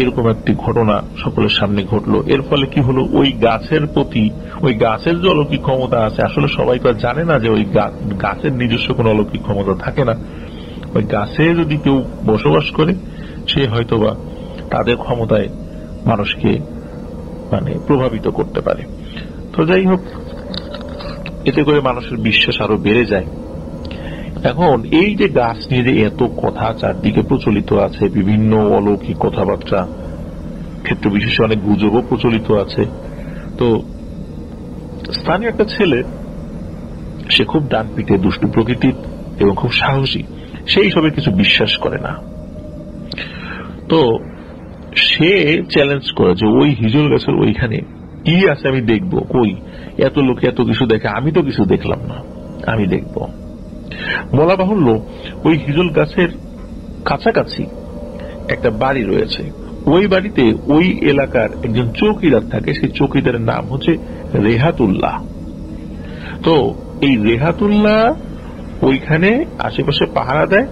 A: এরকম একটি ঘটনা সকলের সামনে ঘটলো। এর ফলে কি হলো, ওই গাছের প্রতি, ওই গাছের যে অলৌকিক ক্ষমতা আছে, আসলে সবাই তো জানে না যে ওই গাছের নিজস্ব কোন অলৌকিক ক্ষমতা থাকে না। ওই গাছে যদি কেউ বসবাস করে সে হয়তোবা তাদের ক্ষমতায় মানুষকে মানে প্রভাবিত করতে পারে। তো যাই হোক, এতে করে মানুষের বিশ্বাস আরো বেড়ে যায়। এখন এই যে গাছ নিয়ে যে এত কথা চারদিকে প্রচলিত আছে, বিভিন্ন অলৌকিক কথাবার্তা, ক্ষেত্র বিশেষে অনেক গুজবও প্রচলিত আছে। তো স্থানীয় একটা ছেলে, সে খুব ডানপিটে, দুষ্টু প্রকৃতির এবং খুব সাহসী, সেই সবে কিছু বিশ্বাস করে না। তো সে চ্যালেঞ্জ করে যে ওই হিজল গাছের ওইখানে কি আছে আমি দেখব, কই এত লোকে এত কিছু দেখে, আমি তো কিছু দেখলাম না, আমি দেখব। বলা বাহুল্য, ওই হিজল গাছের কাছাকাছি একটা বাড়ি রয়েছে। ওই বাড়িতে ওই এলাকার একজন চৌকিদার থাকে, সেই চৌকিদারের নাম হচ্ছে রেহাতুল্লাহ। তো এই রেহাতুল্লাহ ওইখানে আশেপাশে পাহারা দেয়,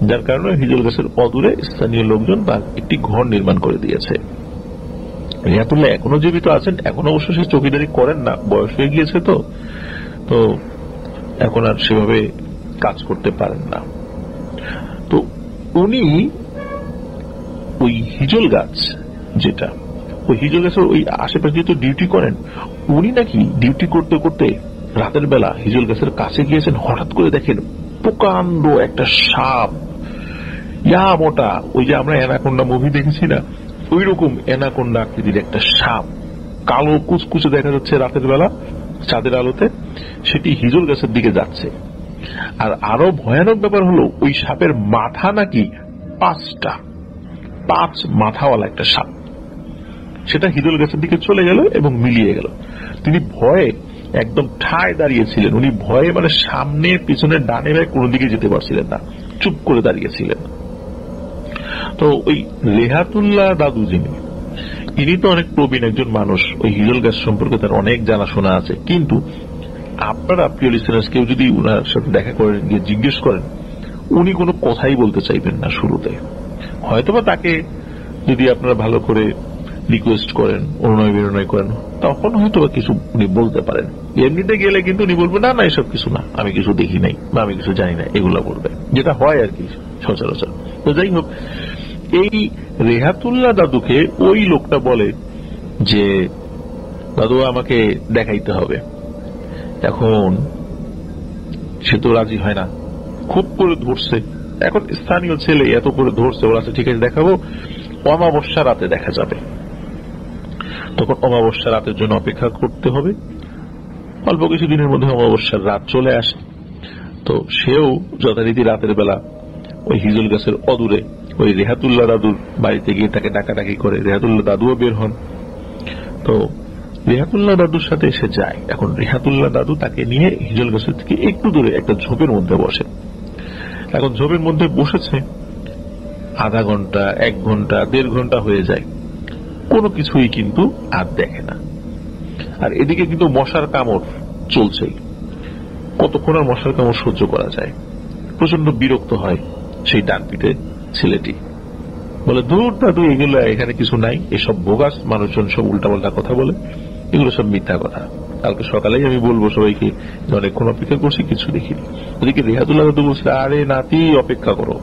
A: যার কারণে হিজল গাছের অদূরে স্থানীয় লোকজন তার একটি ঘর নির্মাণ করে দিয়েছে। রেহাতুল্লাহ এখনো জীবিত আছেন, এখন অবশ্য সে চৌকিদারি করেন না, বয়স হয়ে গিয়েছে, তো এখন আর সেভাবে কাজ করতে পারেন না। তো উনি ওই হিজল গাছ, যেটা ওই হিজল গাছের ওই আশেপাশে যেহেতু ডিউটি করেন, উনি নাকি ডিউটি করতে করতে রাতের বেলা হিজল গাছের কাছে গিয়েছেন। হঠাৎ করে দেখেন প্রকাণ্ড একটা সাপ, ইয়া মোটা, ওই যে আমরা অ্যানাকোন্ডা মুভি দেখেছি না, ওই রকম অ্যানাকোন্ডা আকৃতির একটা সাপ, কালো কুচকুচে দেখা যাচ্ছে রাতের বেলা চাঁদের আলোতে, সেটি হিজল গাছের দিকে যাচ্ছে। আর আরো ভয়ানক ব্যাপার হলো, ওই সাপের মাথা নাকি 5 মাথাওয়ালা একটা সাপ। সেটা হিজল গাছের দিকে চলে গেল এবং মিলিয়ে গেল। তিনি ভয়ে একদম ঠায় দাঁড়িয়েছিলেন। উনি ভয়ে মানে সামনে পিছনে ডানে ভাই কোনো দিকে যেতে পারছিলেন না, চুপ করে দাঁড়িয়েছিলেন। তো ওই রেহাতুল্লাহ দাদু যিনি, ইনি তো অনেক প্রবীণ একজন মানুষ, ওই হিজল গাছ সম্পর্কে তার অনেক জানাশোনা আছে। কিন্তু আপনারা প্রিয় লিসেনার্স কেউ যদি উনার সাথে দেখা করেন, গিয়ে জিজ্ঞেস করেন, উনি কোনো কথাই বলতে চাইবেন না শুরুতে। হয়তোবা তাকে যদি আপনারা ভালো করে রিকোয়েস্ট করেন, অনুনয় বিনয় করেন, তখন হয়তোবা কিছু উনি বলতে পারেন। এমনিতে গেলে কিন্তু উনি বলবেন, না এসব কিছু না, আমি কিছু দেখি নাই বা আমি কিছু জানি না, এগুলা বলবে, যেটা হয় আর কি সচরাচর। তো যাই হোক, এই রেহাতুল্লাহ দাদুকে ওই লোকটা বলে যে, দাদু আমাকে দেখাইতে হবে। এখন সে তো রাজি হয় না, খুব করে ধরছে। এখন স্থানীয় ছেলে এত করে ধরছে, ওরা ঠিক আছে দেখাবো, অমাবস্যা রাতে দেখা যাবে। তখন অমাবস্যা রাতের জন্য অপেক্ষা করতে হবে। অল্প কিছুদিনের মধ্যে অমাবস্যার রাত চলে আসে। তো সেও যথারীতি রাতের বেলা ওই হিজল গাছের অদূরে ওই রেহাতুল্লাহ দাদুর বাড়িতে গিয়ে তাকে ডাকাডাকি করে। রেহাতুল্লাহ দাদুও বের হন। তো রেহাতুল্লাহ দাদুর সাথে এসে যায়। এখন রেহাতুল্লাহ দাদু তাকে নিয়ে হিজল গাছের থেকে একটু দূরে একটা ঝোপের মধ্যে বসে। এখন ঝোপের মধ্যে বসেছে, আধা ঘন্টা, 1 ঘন্টা, 1.5 ঘন্টা হয়ে যায়, কোনো কিছুই কিন্তু আর দেখে না। আর এদিকে কিন্তু মশার কামড় চলছেই। কতক্ষণ আর মশার কামড় সহ্য করা যায়? প্রচন্ড বিরক্ত হয় সেই ডানপিটে ছেলেটি, বলে, দূর দাদু, এগুলো এখানে কিছু নাই, এসব বোগাস, মানুষজন সব উল্টাপাল্টা কথা বলে, এগুলো সব মিথ্যা কথা। কালকে সকালেই আমি বলবো সবাইকে যে অনেকক্ষণ অপেক্ষা করছি, কিছু দেখিনি। ওদিকে রেহাতুল্লাহ দাদু বলছে, আরে নাতি, অপেক্ষা করো,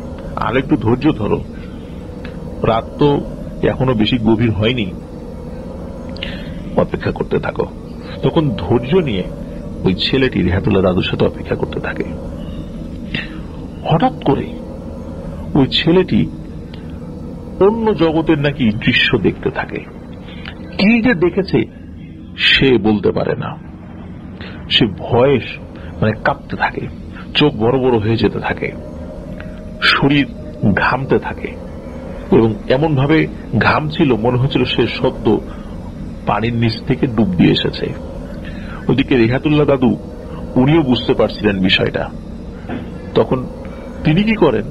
A: আর একটু ধৈর্য ধরো, রাত তো এখনো বেশি গভীর হয়নি, অপেক্ষা করতে থাকো। তখন ধৈর্য নিয়ে ওই ছেলেটি রেহাতুল্লাহ দাদুর সাথে অপেক্ষা করতে থাকে। হঠাৎ করে ওই ছেলেটি অন্য জগতের নাকি দৃশ্য দেখতে থাকে। কি যে দেখেছে সে বলতে পারে না। সে ভয়ে মানে কাঁপতে থাকে, চোখ বড় বড় হয়ে যেতে থাকে, শরীর ঘামতে থাকে, এবং এমন ভাবে ঘামছিল মনে হচ্ছিল সে সদ্য পানির নিচ থেকে ডুব দিয়ে এসেছে। ওদিকে রেহাতুল্লাহ দাদু উনিও বুঝতে পারছিলেন বিষয়টা। তখন তিনি কি করেন,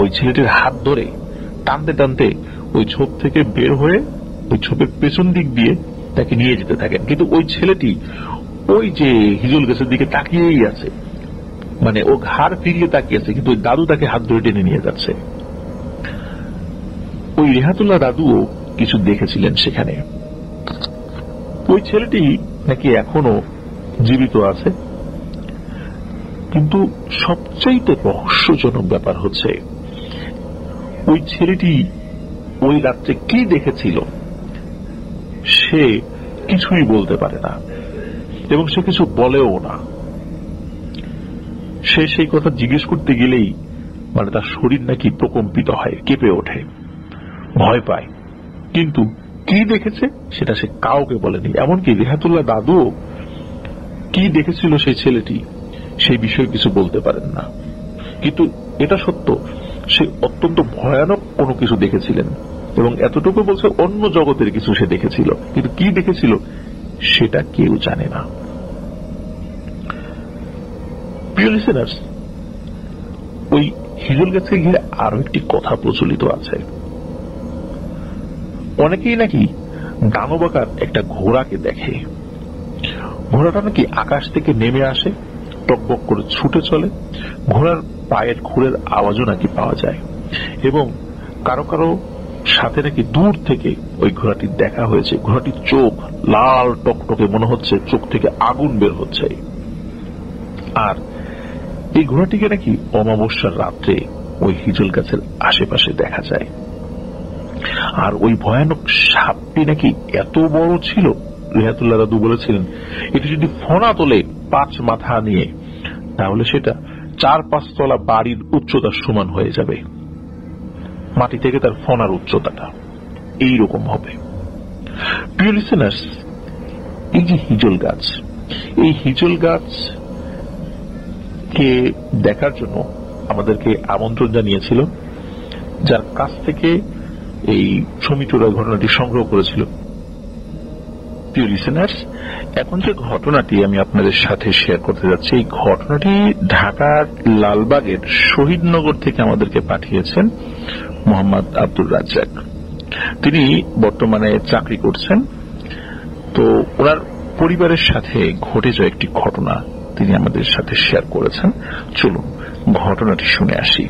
A: ওই ছেলেটির হাত ধরে টানতে টানতে ওই ঝোপ থেকে বের হয়ে ওই ঝোপের পেছন দিক দিয়ে তাকে নিয়ে যেতে থাকেন। কিন্তু ওই ছেলেটি ওই যে হিজল গাছের দিকে তাকিয়েই আছে, মানে ও ঘাড় ফিরিয়ে তাকিয়ে আছে, কিন্তু ওই দাদু তাকে হাত ধরে টেনে নিয়ে যাচ্ছে। ওই রেহাতুল্লাহ দাদুও কিছু দেখেছিলেন সেখানে। ওই ছেলেটি নাকি এখনো জীবিত আছে। কিন্তু সবচাইতে রহস্যজনক ব্যাপার হচ্ছে, ওই ছেলেটি ওই রাত্রে কি দেখেছিল সে কিছুই বলতে পারে না, এবং সে কিছু বলেও না। সে সেই কথা জিজ্ঞেস করতে গেলেই মানে তার শরীর নাকি প্রকম্পিত হয়, কেঁপে ওঠে, ভয় পায়। কিন্তু কি দেখেছে সেটা সে কাউকে বলেনি। এমনকি রেহাতুল্লাহ দাদু কি দেখেছিল সেই ছেলেটি সেই বিষয়ে কিছু বলতে পারেন না। কিন্তু এটা সত্য, সে অত্যন্ত ভয়ানক কোনো কিছু দেখেছিলেন, এবং এতটুকু বলছে অন্য জগতের কিছু সে দেখেছিল, কিন্তু কি দেখেছিল সেটা কেউ জানে না। প্রিয় লিসেনার্স, ওই হিজল গাছকে ঘিরে আরো একটি কথা প্রচলিত আছে। অনেকেই নাকি দানবাকার একটা ঘোড়াকে দেখে। ঘোড়াটা নাকি আকাশ থেকে নেমে আসে, টকবক করে ছুটে চলে, ঘোড়ার পায়ের খুরের আওয়াজও নাকি পাওয়া যায়, এবং কারো কারো সাথে নাকি দূর থেকে ওই ঘোড়াটি দেখা হয়েছে। ঘোড়াটির চোখ লাল টকটকে, মনে হচ্ছে চোখ থেকে আগুন বের হচ্ছে। আর এই ঘোড়াটিকে নাকি অমাবস্যার রাত্রে ওই হিজল গাছের আশেপাশে দেখা যায়। আর ওই ভয়ানক সাপটি নাকি এত বড় ছিল, রেহাতুল্লাহ দাদু বলেছিলেন এটি যদি ফনা তোলে 5 মাথা নিয়ে, তাহলে সেটা 4-5 তলা বাড়ির উচ্চতার সমান হয়ে যাবে। মাটি থেকে তার ফনার উচ্চতাটা এইরকম হবে। প্রিয় লিসেনার্স, এই যে হিজল গাছ, এই হিজল গাছ কে দেখার জন্য আমাদেরকে আমন্ত্রণ জানিয়েছিল, যার কাছ থেকে এই ছমিচোরা ঘটনাটি সংগ্রহ করেছিল। প্রিয় লিসেনার্স, এখন যে ঘটনাটি আমি আপনাদের সাথে শেয়ার করতে যাচ্ছি, এই ঘটনাটি ঢাকার লালবাগের শহীদনগর থেকে আমাদেরকে পাঠিয়েছেন মোহাম্মদ আব্দুর রাজ্জাক। তিনি বর্তমানে চাকরি করছেন। তো ওনার পরিবারের সাথে ঘটে যাওয়া একটি ঘটনা তিনি আমাদের সাথে শেয়ার করেছেন। চলুন ঘটনাটি শুনে আসি।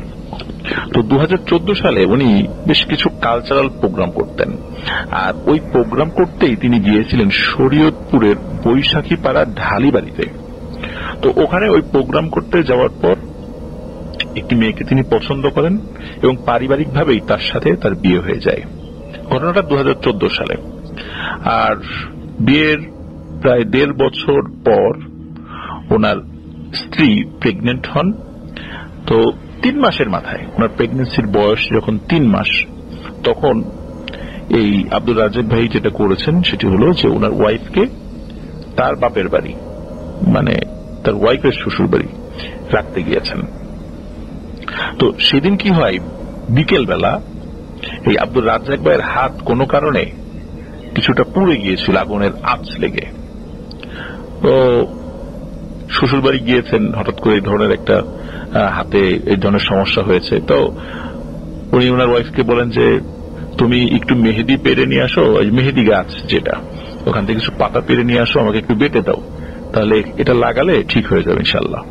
A: তো 2014 সালে উনি বেশ কিছু কালচারাল প্রোগ্রাম করতেন, আর ওই প্রোগ্রাম করতেই তিনি গিয়েছিলেন শরীয়তপুরের বৈশাখী পাড়া ঢালিবাড়িতে। তো ওখানে ওই প্রোগ্রাম করতে যাওয়ার পর একটি মেয়েকে তিনি পছন্দ করেন এবং পারিবারিকভাবেই তার সাথে তার বিয়ে হয়ে যায়। ঘটনাটা 2014 সালে। আর বিয়ের প্রায় 1.5 বছর পর ওনার স্ত্রী প্রেগনেন্ট হন। তো 3 মাসের মাথায়, ওনার প্রেগনেন্সির বয়স যখন 3 মাস, তখন এই আব্দুর রাজ্জাক ভাই যেটা করেছেন সেটি হলো যে ওনার ওয়াইফকে তার বাপের বাড়ি, মানে তার ওয়াইফের শ্বশুর বাড়ি রাখতে গিয়েছেন। তো সেদিন কি হয়, বিকেল বেলা এই আব্দুর রাজ্জাক ভাইয়ের হাত কোনো কারণে কিছুটা পুড়ে গিয়েছিল আগুনের আঁচ লেগে। তো শ্বশুর বাড়ি গিয়েছেন, হঠাৎ করে এই ধরনের একটা হাতে এই ধরনের সমস্যা হয়েছে। তো উনি ওনার ওয়াইফকে বলেন যে তুমি একটু মেহেদি পেরে নিয়ে আসো, ওই মেহেদি গাছ যেটা, ওখান থেকে কিছু পাতা পেরে নিয়ে আসো, আমাকে একটু বেটে দাও, তাহলে এটা লাগালে ঠিক হয়ে যাবে ইনশাল্লাহ।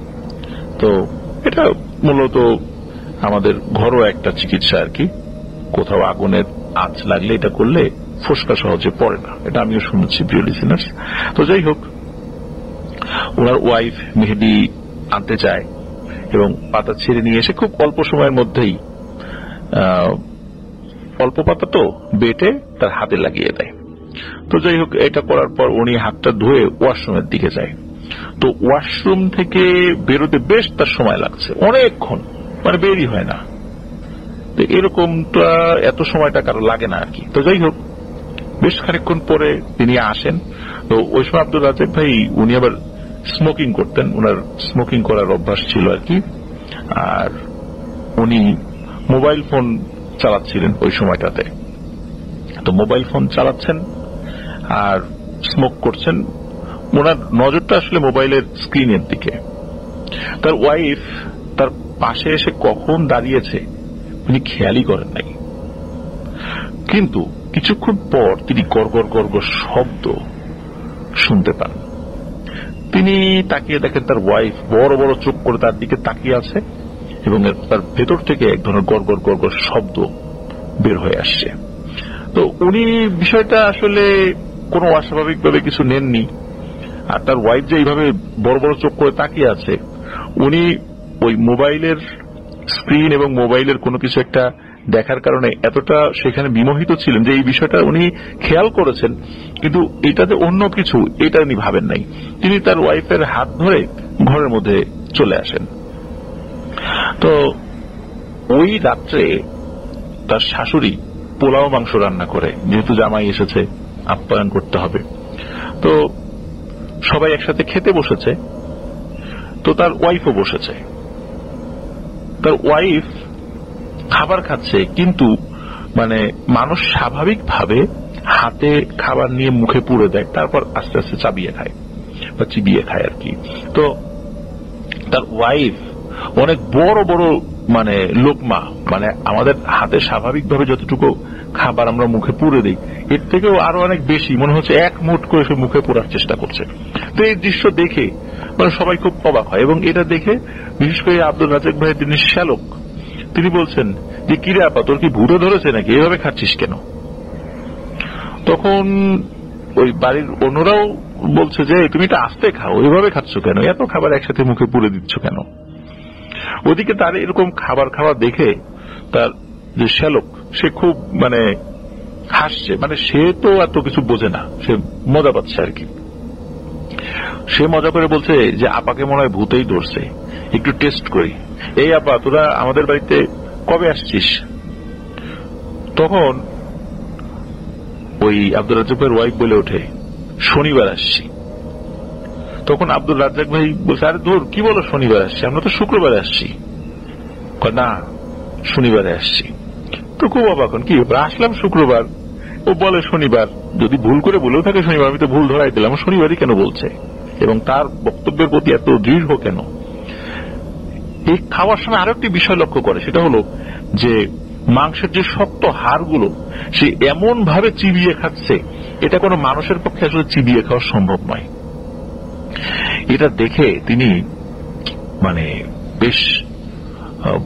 A: তো এটা মূলত আমাদের ঘরোয়া একটা চিকিৎসা আর কি। কোথাও আগুনের আঁচ লাগলে এটা করলে ফোসকা সহজে পড়ে না, এটা আমিও শুনেছি প্রিয় লিসেনার্স। তো যাই হোক, ওনার ওয়াইফ মেহেদি আনতে যায় এবং পাতা ছেড়ে নিয়ে এসে খুব অল্প সময়ের মধ্যেই অল্প পাতা তো বেটে তার হাতে লাগিয়ে দেয়। তো যাই হোক, এটা করার পর উনি হাতটা ধুয়ে ওয়াশরুমের দিকে যায়। তো ওয়াশরুম থেকে বেরোতে বেশ তার সময় লাগছে, অনেকক্ষণ, মানে বেরই হয় না। তো এরকমটা এত সময়টা কারো লাগে না আর কি। তো যাই হোক, বেশ খানিকক্ষণ পরে তিনি আসেন। তো ওই সময় আব্দুর রাজ্জাক ভাই উনি আবার স্মোকিং করতেন, ওনার স্মোকিং করার অভ্যাস ছিল আর কি। আর উনি মোবাইল ফোন চালাচ্ছিলেন ওই সময়টাতে। তো মোবাইল ফোন চালাচ্ছেন আর স্মোক করছেন, ওনার নজরটা আসলে মোবাইলের স্ক্রিনের দিকে। তার ওয়াইফ তার পাশে এসে কখন দাঁড়িয়েছে উনি খেয়ালই করেন নাই। কিন্তু কিছুক্ষণ পর তিনি গড়গড় গড়গড় শব্দ শুনতে পান। তিনি তাকিয়ে দেখেন তার ওয়াইফ বড় বড় চোখ করে তার দিকে তাকিয়ে আছে এবং তার ভেতর থেকে এক ধরনের গড়গড় গড়গড় শব্দ বের হয়ে আসছে। তো উনি বিষয়টা আসলে কোনো অস্বাভাবিকভাবে কিছু নেননি। আর তার ওয়াইফ যে এইভাবে বড় বড় চোখ করে তাকিয়ে আছে, উনি ওই মোবাইলের স্ক্রিন এবং মোবাইলের কোনো কিছু একটা দেখার কারণে এতটা সেখানে বিমোহিত ছিলেন যে এই বিষয়টা উনি খেয়াল করেছেন, কিন্তু এটা যে অন্য কিছু এটা উনি ভাবেন নাই। তিনি তার ওয়াইফের হাত ধরে ঘরের মধ্যে চলে আসেন। তো ওই রাত্রে তার শাশুড়ি পোলাও মাংস রান্না করে, যেহেতু জামাই এসেছে আপ্যায়ন করতে হবে। তো সবাই একসাথে খেতে বসেছে। তো তার ওয়াইফও বসেছে। তার ওয়াইফ খাবার খাচ্ছে, কিন্তু মানে মানুষ স্বাভাবিকভাবে হাতে খাবার নিয়ে মুখে পুরে দেয়, তারপর আস্তে আস্তে চাবিয়ে খায় বা চিবিয়ে খায় আর কি। তো তার ওয়াইফ অনেক বড় বড় মানে লোকমা, মানে আমাদের হাতে স্বাভাবিকভাবে যতটুকু খাবার আমরা মুখে পুরে দিই এর থেকেও আরো অনেক বেশি, মনে হচ্ছে এক মুঠ করে সে মুখে পোড়ার চেষ্টা করছে। তো এই দৃশ্য দেখে মানে সবাই খুব অবাক হয়, এবং এটা দেখে বিশেষ করে আব্দুল রাজ্জাক ভাই, তিনি শ্যালক, তিনি বলছেন যে কিরে আপা, তোর কি ভূতে ধরেছে নাকি, এভাবে খাচ্ছিস কেন? তখন ওই বাড়ির অন্যরাও বলছে যে তুমি এটা আস্তে খাও, এভাবে খাচ্ছ কেন, এত খাবার একসাথে মুখে পুরে দিচ্ছ কেন? ওদিকে তার এরকম খাবার খাওয়া দেখে তার যে শ্যালক, সে খুব মানে হাসছে, মানে সে তো এত কিছু বোঝে না, সে মজা পাচ্ছে আর কি। সে মজা করে বলছে যে আপাকে মনে হয় ভূতেই ধরছে, একটু টেস্ট করি। এই আপা, তোরা আমাদের বাড়িতে কবে আসছিস? তখন ওই আব্দুল রাজ্জাক ভাইয়ের ওয়াইফ বলে ওঠে, শনিবার আসছি। তখন আব্দুল রাজ্জাক ভাই বলছে, আরে ধর কি বলো শনিবার আসছি, আমরা তো শুক্রবারে আসছি। না, শনিবারে আসছি। তো খুব অবাক, কি আসলাম শুক্রবার, ও বলে শনিবার। যদি ভুল করে বলেও থাকে শনিবার, আমি তো ভুল ধরাই দিলাম, শনিবারই কেন বলছে, এবং তার বক্তব্যের প্রতি এত দৃঢ় কেন? এই খাওয়ার সময় আরো একটি বিষয় লক্ষ্য করে, সেটা হলো যে মাংসের যে শক্ত হাড়গুলো সে এমন ভাবে চিবিয়ে খাচ্ছে, এটা কোনো মানুষের পক্ষে আসলে চিবিয়ে খাওয়া সম্ভব নয়। এটা দেখে তিনি মানে বেশ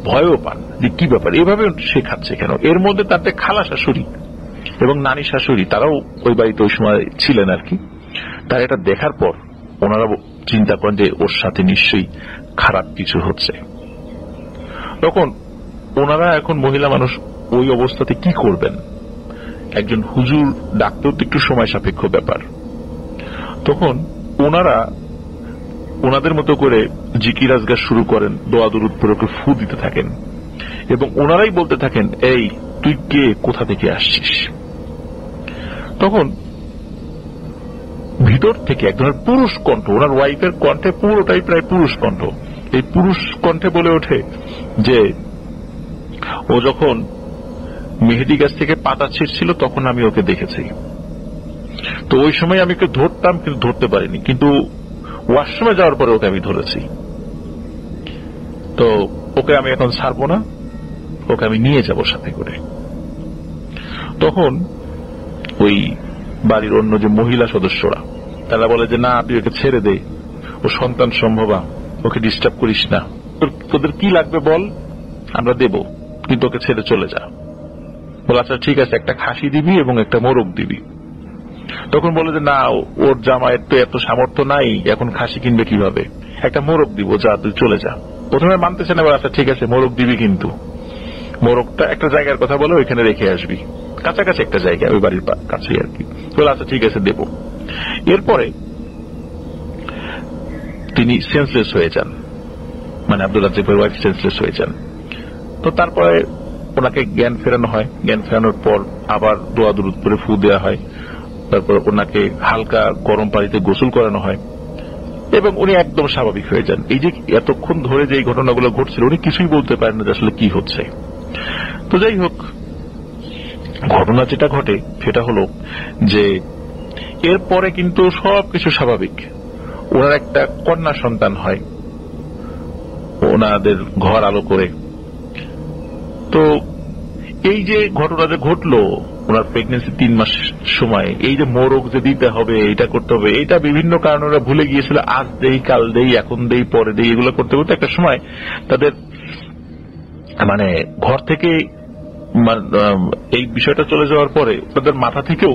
A: ভয়ও পান যে কি ব্যাপার, এভাবে সে খাচ্ছে কেন। এর মধ্যে তাতে খালা শাশুড়ি এবং নানি শাশুড়ি, তারাও ওই বাড়িতে ওই সময় ছিলেন আর কি। তার এটা দেখার পর ওনারা চিন্তা করেন যে ওর সাথে নিশ্চয়ই খারাপ কিছু হচ্ছে। তখন ওনারা এখন মহিলা মানুষ ওই অবস্থাতে কি করবেন? একজন হুজুর ডাকতেও তো একটু সময় সাপেক্ষ ব্যাপার। তখন ওনারা ওনাদের মতো করে জিকির আজগার শুরু করেন, দোয়া দুরূদ পড়ে ফু দিতে থাকেন, এবং ওনারাই বলতে থাকেন, এই তুই কে, কোথা থেকে আসছিস? তখন ভিতর থেকে এক ধরনের পুরুষ কণ্ঠ, ওনার ওয়াইফের কণ্ঠে পুরোটাই প্রায় পুরুষ কণ্ঠ, এই পুরুষ কণ্ঠে বলে ওঠে যে ও যখন মেহেদি গাছ থেকে পাতা ছিঁড়ছিল তখন আমি ওকে দেখেছি, তো ওই সময় আমি ওকে ধরতাম কিন্তু ধরতে পারিনি, কিন্তু ওয়াশরুমে যাওয়ার পরে ওকে আমি ধরেছি, তো ওকে আমি এখন ছাড়বো না, ওকে আমি নিয়ে যাব সাথে করে। তখন ওই বাড়ির অন্য যে মহিলা সদস্যরা তারা বলে যে না, তুই ওকে ছেড়ে দে, ও সন্তান সম্ভবা, ওকে ডিস্টার্ব করিস না, তোদের কি লাগবে বল, আমরা দেব, কিন্তু ওকে ছেড়ে চলে যা। বলে আচ্ছা ঠিক আছে, একটা খাসি দিবি এবং একটা মোরগ দিবি। তখন বলে যে না, ওর জামাইয়ের তো এত সামর্থ্য নাই, এখন খাসি কিনবে কিভাবে, একটা মোরগ দিব, যা তুই চলে যা। প্রথমে মানতেছে না, আচ্ছা ঠিক আছে মোরগ দিবি, কিন্তু মোরগটা একটা জায়গার কথা বলে ওইখানে রেখে আসবি, কাছাকাছি একটা জায়গা, ওই বাড়ির কাছে আর কি। বলে আচ্ছা ঠিক আছে দেব। এরপরে তিনি সেন্সলেস হয়ে যান, মানে আব্দুল রাজ্জাকের ওয়াইফ সেন্সলেস হয়ে যান। তো তারপরে ওনাকে জ্ঞান ফেরানো হয়, জ্ঞান ফেরানোর পর আবার দোয়া দুরূদ পড়ে ফু দেওয়া হয়, তারপর ওনাকে হালকা গরম পানিতে গোসল করানো হয়, এবং উনি একদম স্বাভাবিক হয়ে যান। এই যে এতক্ষণ ধরে যে ঘটনাগুলো ঘটছিল উনি কিছুই বলতে পারেন না যে আসলে কি হচ্ছে। তো যাই হোক, ঘটনা যেটা ঘটে সেটা হলো যে এরপরে কিন্তু সবকিছু স্বাভাবিক, ওনার একটা কন্যা সন্তান হয় ওনাদের ঘর আলো করে। তো এই যে ঘটনা যে ঘটলো ওনার প্রেগনেন্সি 3 মাস সময়, এই যে মোরগ যে দিতে হবে, এটা করতে হবে, এটা বিভিন্ন কারণে ওরা ভুলে গিয়েছিল, আজ দেই কাল দেই এখন দেই পরে দেই, এগুলো করতে করতে একটা সময় তাদের মানে ঘর থেকে এই বিষয়টা চলে যাওয়ার পরে তাদের মাথা থেকেও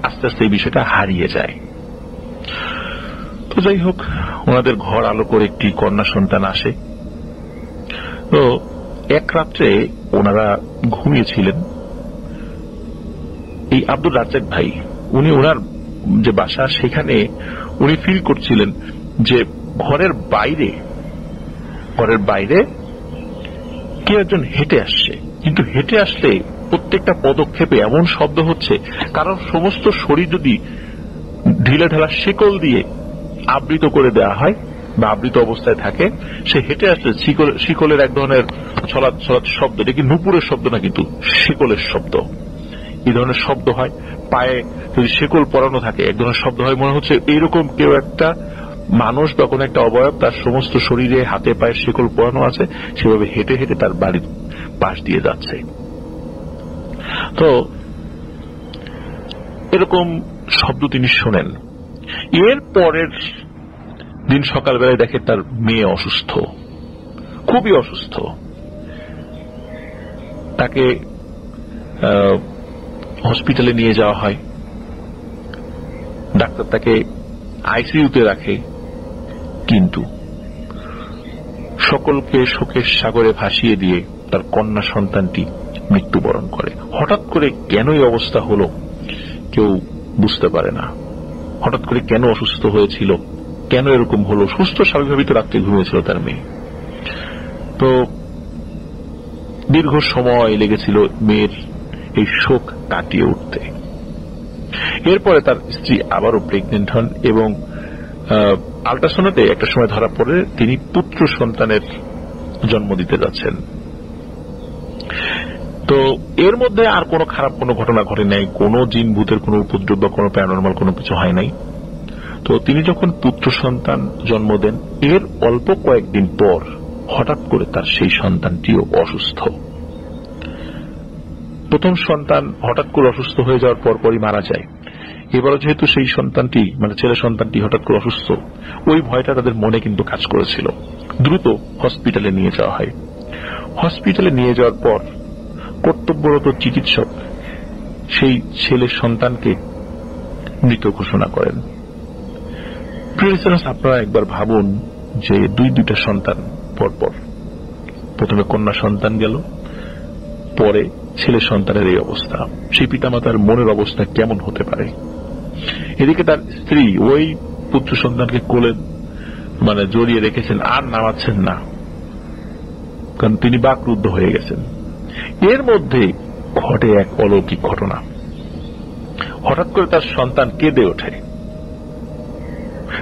A: আস্তে আস্তে এই বিষয়টা হারিয়ে যায়। তো যাই হোক, ওনাদের ঘর আলো করে একটি কন্যা সন্তান আসে। তো এক রাত্রে ওনারা ঘুমিয়েছিলেন। এই আব্দুল রাজ্জাক ভাই উনি ওনার যে বাসা সেখানে উনি ফিল করছিলেন যে ঘরের বাইরে কেউ একজন হেঁটে আসছে, কিন্তু হেঁটে আসলে প্রত্যেকটা পদক্ষেপে এমন শব্দ হচ্ছে, কারণ সমস্ত শরীর যদি ঢিলে ঢালা শিকল দিয়ে আবৃত করে দেওয়া হয় বা আবৃত অবস্থায় থাকে, সে হেঁটে আসলে শিকলের এক ধরনের ছলাৎ ছলাৎ শব্দ, এটা কি নুপুরের শব্দ না, কিন্তু শিকলের শব্দ, এই ধরনের শব্দ হয়। পায়ে যদি শিকল পরানো থাকে এক ধরনের শব্দ হয়, মনে হচ্ছে এইরকম কেউ একটা মানুষ বা কোনো একটা অবয়ব তার সমস্ত শরীরে হাতে পায়ে শিকল পরানো আছে, সেভাবে হেঁটে হেঁটে তার বাড়ির পাশ দিয়ে যাচ্ছে। তো এরকম শব্দ তিনি শোনেন। এর পরের দিন সকালবেলায় দেখে তার মেয়ে অসুস্থ, খুবই অসুস্থ। তাকে হসপিটালে নিয়ে যাওয়া হয়। ডাক্তার তাকে আইসিইউতে রাখে, কিন্তু সকলকে শোকের সাগরে ভাসিয়ে দিয়ে তার কন্যা সন্তানটি মৃত্যুবরণ করে। হঠাৎ করে কেন এই অবস্থা হলো কেউ বুঝতে পারে না। হঠাৎ করে কেন অসুস্থ হয়েছিল, কেন এরকম হলো? সুস্থ স্বাভাবিকভাবেই তো রাত্রে ঘুমিয়েছিল তার মেয়ে। তো দীর্ঘ সময় লেগেছিল মেয়ের এই শোক কাটিয়ে উঠতে। এরপরে তার স্ত্রী আবারও প্রেগনেন্ট হন এবং আল্ট্রাসাউন্ডে একটা সময় ধরা পড়ে তিনি পুত্র সন্তানের জন্ম দিতে যাচ্ছেন। তো এর মধ্যে আর কোনো খারাপ কোনো ঘটনা ঘটে নাই, কোনো জিন ভূতের কোনো উপদ্রব বা কোনো প্যারানরমাল কোনো কিছু হয় নাই। তো তিনি যখন পুত্র সন্তান জন্ম দেন, এর অল্প কয়েকদিন পর হঠাৎ করে তার সেই সন্তানটিও অসুস্থ। প্রথম সন্তান হঠাৎ করে অসুস্থ হয়ে যাওয়ার পরপরই মারা যায়। এবারও যেহেতু সেই সন্তানটি মানে ছেলে সন্তানটি হঠাৎ করে অসুস্থ, ওই ভয়টা তাদের মনে কিন্তু কাজ করেছিল। দ্রুত হসপিটালে নিয়ে যাওয়া হয়। হসপিটালে নিয়ে যাওয়ার পর কর্তব্যরত চিকিৎসক সেই ছেলের সন্তানকে মৃত ঘোষণা করেন। আপনারা একবার ভাবুন যে দুইটা সন্তান পরপর, প্রথমে কন্যা সন্তান গেল, পরে ছেলে সন্তানের এই অবস্থা, সেই পিতামাতার মনের অবস্থা কেমন হতে পারে? এদিকে তার স্ত্রী ওই পুত্র সন্তানকে কোলে মানে জড়িয়ে রেখেছেন, আর নামাচ্ছেন না, কারণ তিনি বাকরুদ্ধ হয়ে গেছেন। এর মধ্যে ঘটে এক অলৌকিক ঘটনা। হঠাৎ করে তার সন্তান কেঁদে ওঠে।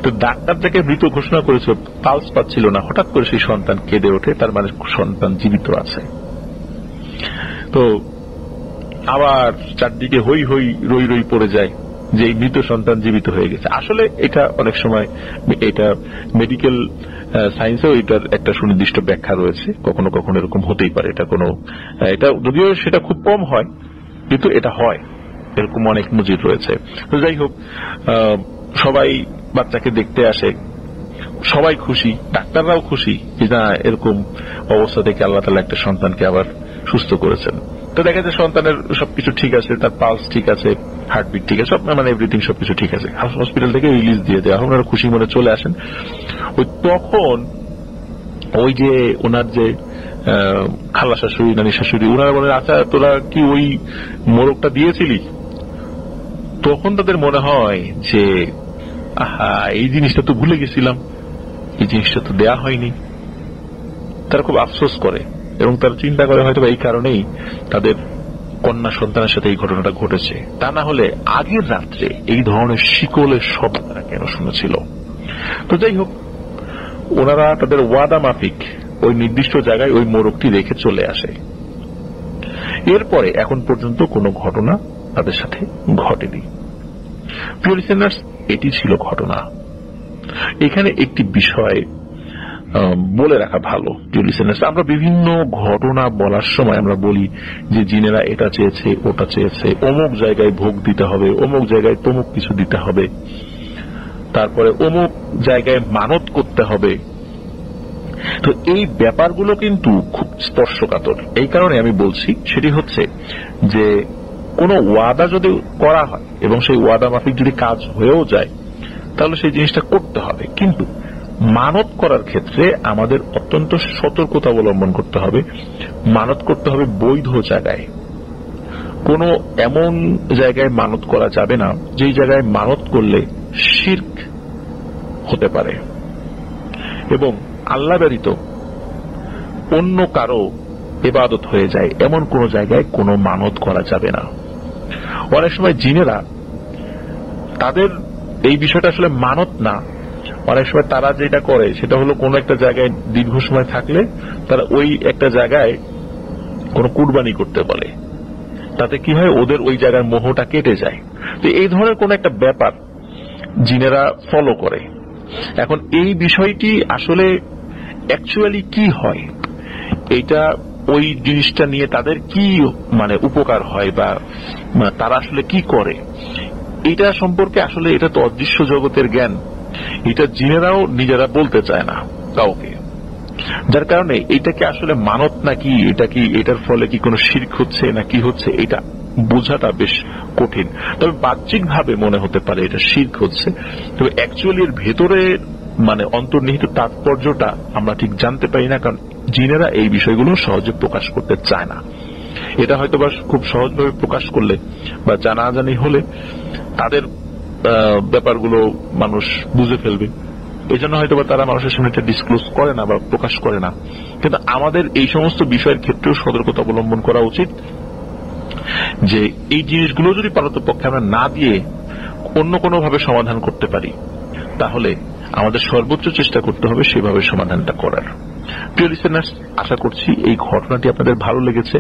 A: তো ডাক্তার যাকে মৃত ঘোষণা করেছিল, পালস পাচ্ছিল না, হঠাৎ করে সেই সন্তান কেঁদে ওঠে, তার মানে সন্তান জীবিত আছে। তো আবার চারদিকে হই হই রই রই পড়ে যায় যে এই মৃত সন্তান জীবিত হয়ে গেছে। আসলে এটা অনেক সময় এটা মেডিকেল সায়েন্সেও এটার একটা সুনির্দিষ্ট ব্যাখ্যা রয়েছে, কখনো কখনো এরকম হতেই পারে। এটা যদিও সেটা খুব কম হয়, কিন্তু এটা হয়, এরকম অনেক নজির রয়েছে। তো যাই হোক, সবাই বাচ্চাকে দেখতে আসে, সবাই খুশি, ডাক্তাররাও খুশি যে না, এরকম অবস্থা থেকে আল্লাহ তাআলা একটা সন্তানকে আবার সুস্থ করেছেন। তো দেখা যায় সন্তানের সবকিছু ঠিক আছে, তার পালস ঠিক আছে, হার্টবিট ঠিক আছে, সব মানে এভরিথিং সবকিছু ঠিক আছে। হসপিটাল থেকে রিলিজ দিয়ে দেওয়া, ওনারা খুশি মনে চলে আসেন। তখন ওই যে ওনার যে খালা শাশুড়ি, নানি শাশুড়ি, ওনারা বলেন, আচ্ছা তোরা কি ওই মোরগটা দিয়েছিলি? তখন তাদের মনে হয় যে আহা, এই জিনিসটা তো ভুলে গেছিলাম, এই জিনিসটা তো দেয়া হয়নি। তারা খুব আফসোস করে এবং তারা চিন্তা করে হয়তো এই কারণেই তাদের কন্যা সন্তানের সাথে এই ঘটনাটা ঘটেছে। তা না হলে আগের রাত্রে এই ধরনের শিকলের শব্দ তারা কেন শুনেছিল? তো যাই হোক, ওনারা তাদের ওয়াদা মাফিক ওই নির্দিষ্ট জায়গায় ওই মোরগটি রেখে চলে আসে। এরপরে এখন পর্যন্ত কোনো ঘটনা তাদের সাথে ঘটেনি। প্রিয় লিসেনার্স, এটি ছিল ঘটনা। এখানে একটি বিষয় বলে রাখা ভালো, প্রিয় লিসেনার্স, আমরা বিভিন্ন ঘটনা বলার সময় আমরা বলি যে জিনেরা এটা চেয়েছে, ওটা চেয়েছে, অমুক জায়গায় ভোগ দিতে হবে, অমুক জায়গায় তমুক কিছু দিতে হবে, তারপরে অমুক জায়গায় মানত করতে হবে। তো এই ব্যাপারগুলো কিন্তু খুব স্পর্শকাতর। এই কারণে আমি বলছি, সেটি হচ্ছে যে কোনো ওয়াদা যদি করা হয় এবং সেই ওয়াদা মাফিক যদি কাজ হয়েও যায়, তাহলে সেই জিনিসটা করতে হবে। কিন্তু মানত করার ক্ষেত্রে আমাদের অত্যন্ত সতর্কতা অবলম্বন করতে হবে। মানত করতে হবে বৈধ জায়গায়। কোনো এমন জায়গায় মানত করা যাবে না যেই জায়গায় মানত করলে শিরক হতে পারে, এবং আল্লাহ ব্যতীত অন্য কারো ইবাদত হয়ে যায় এমন কোন জায়গায় কোনো মানত করা যাবে না। অনেক সময় জিনেরা তাদের এই বিষয়টা আসলে মানত না, অনেক সময় তারা যেটা করে সেটা হলো কোন একটা জায়গায় দীর্ঘ সময় থাকলে তারা ওই একটা জায়গায় কোন কুরবানি করতে বলে। তাতে কি হয়, ওদের ওই জায়গার মোহটা কেটে যায়। তো এই ধরনের কোন একটা ব্যাপার জিনেরা ফলো করে। এখন এই বিষয়টি আসলে অ্যাকচুয়ালি কি হয়, এটা ওই জিনিসটা নিয়ে তাদের কি মানে উপকার হয় বা তারা আসলে কি করে, এটা সম্পর্কে আসলে এটা তো অদৃশ্য জগতের জ্ঞান, এটা জিনেরাও নিজেরা বলতে চায় না কাউকে। যার কারণে এটাকে আসলে মানত নাকি, এটা কি এটার ফলে কি কোনো শিরক হচ্ছে না কি হচ্ছে, এটা বোঝাটা বেশ কঠিন। তবে বাহ্যিক ভাবে মনে হতে পারে এটা শিরক হচ্ছে, তবে অ্যাকচুয়ালি এর ভেতরে মানে অন্তর্নিহিত তাৎপর্যটা আমরা ঠিক জানতে পারি না, কারণ জিনেরা এই বিষয়গুলো সহজে প্রকাশ করতে চায় না। এটা হয়তো বা খুব সহজভাবে প্রকাশ করলে বা জানাজানি হলে তাদের ব্যাপারগুলো মানুষ বুঝে ফেলবে, এই জন্য হয়তো তারা মানুষের সামনে এটা ডিসক্লোজ করে না বা প্রকাশ করে না। কিন্তু আমাদের এই সমস্ত বিষয়ের ক্ষেত্রেও সতর্কতা অবলম্বন করা উচিত যে এই জিনিসগুলো যদি পারতপক্ষে আমরা না দিয়ে অন্য কোনো ভাবে সমাধান করতে পারি, তাহলে আমাদের সর্বোচ্চ চেষ্টা করতে হবে সেভাবে সমাধানটা করার। প্রিয় লিসেনার্স, আশা করছি এই ঘটনাটি আপনাদের ভালো লেগেছে।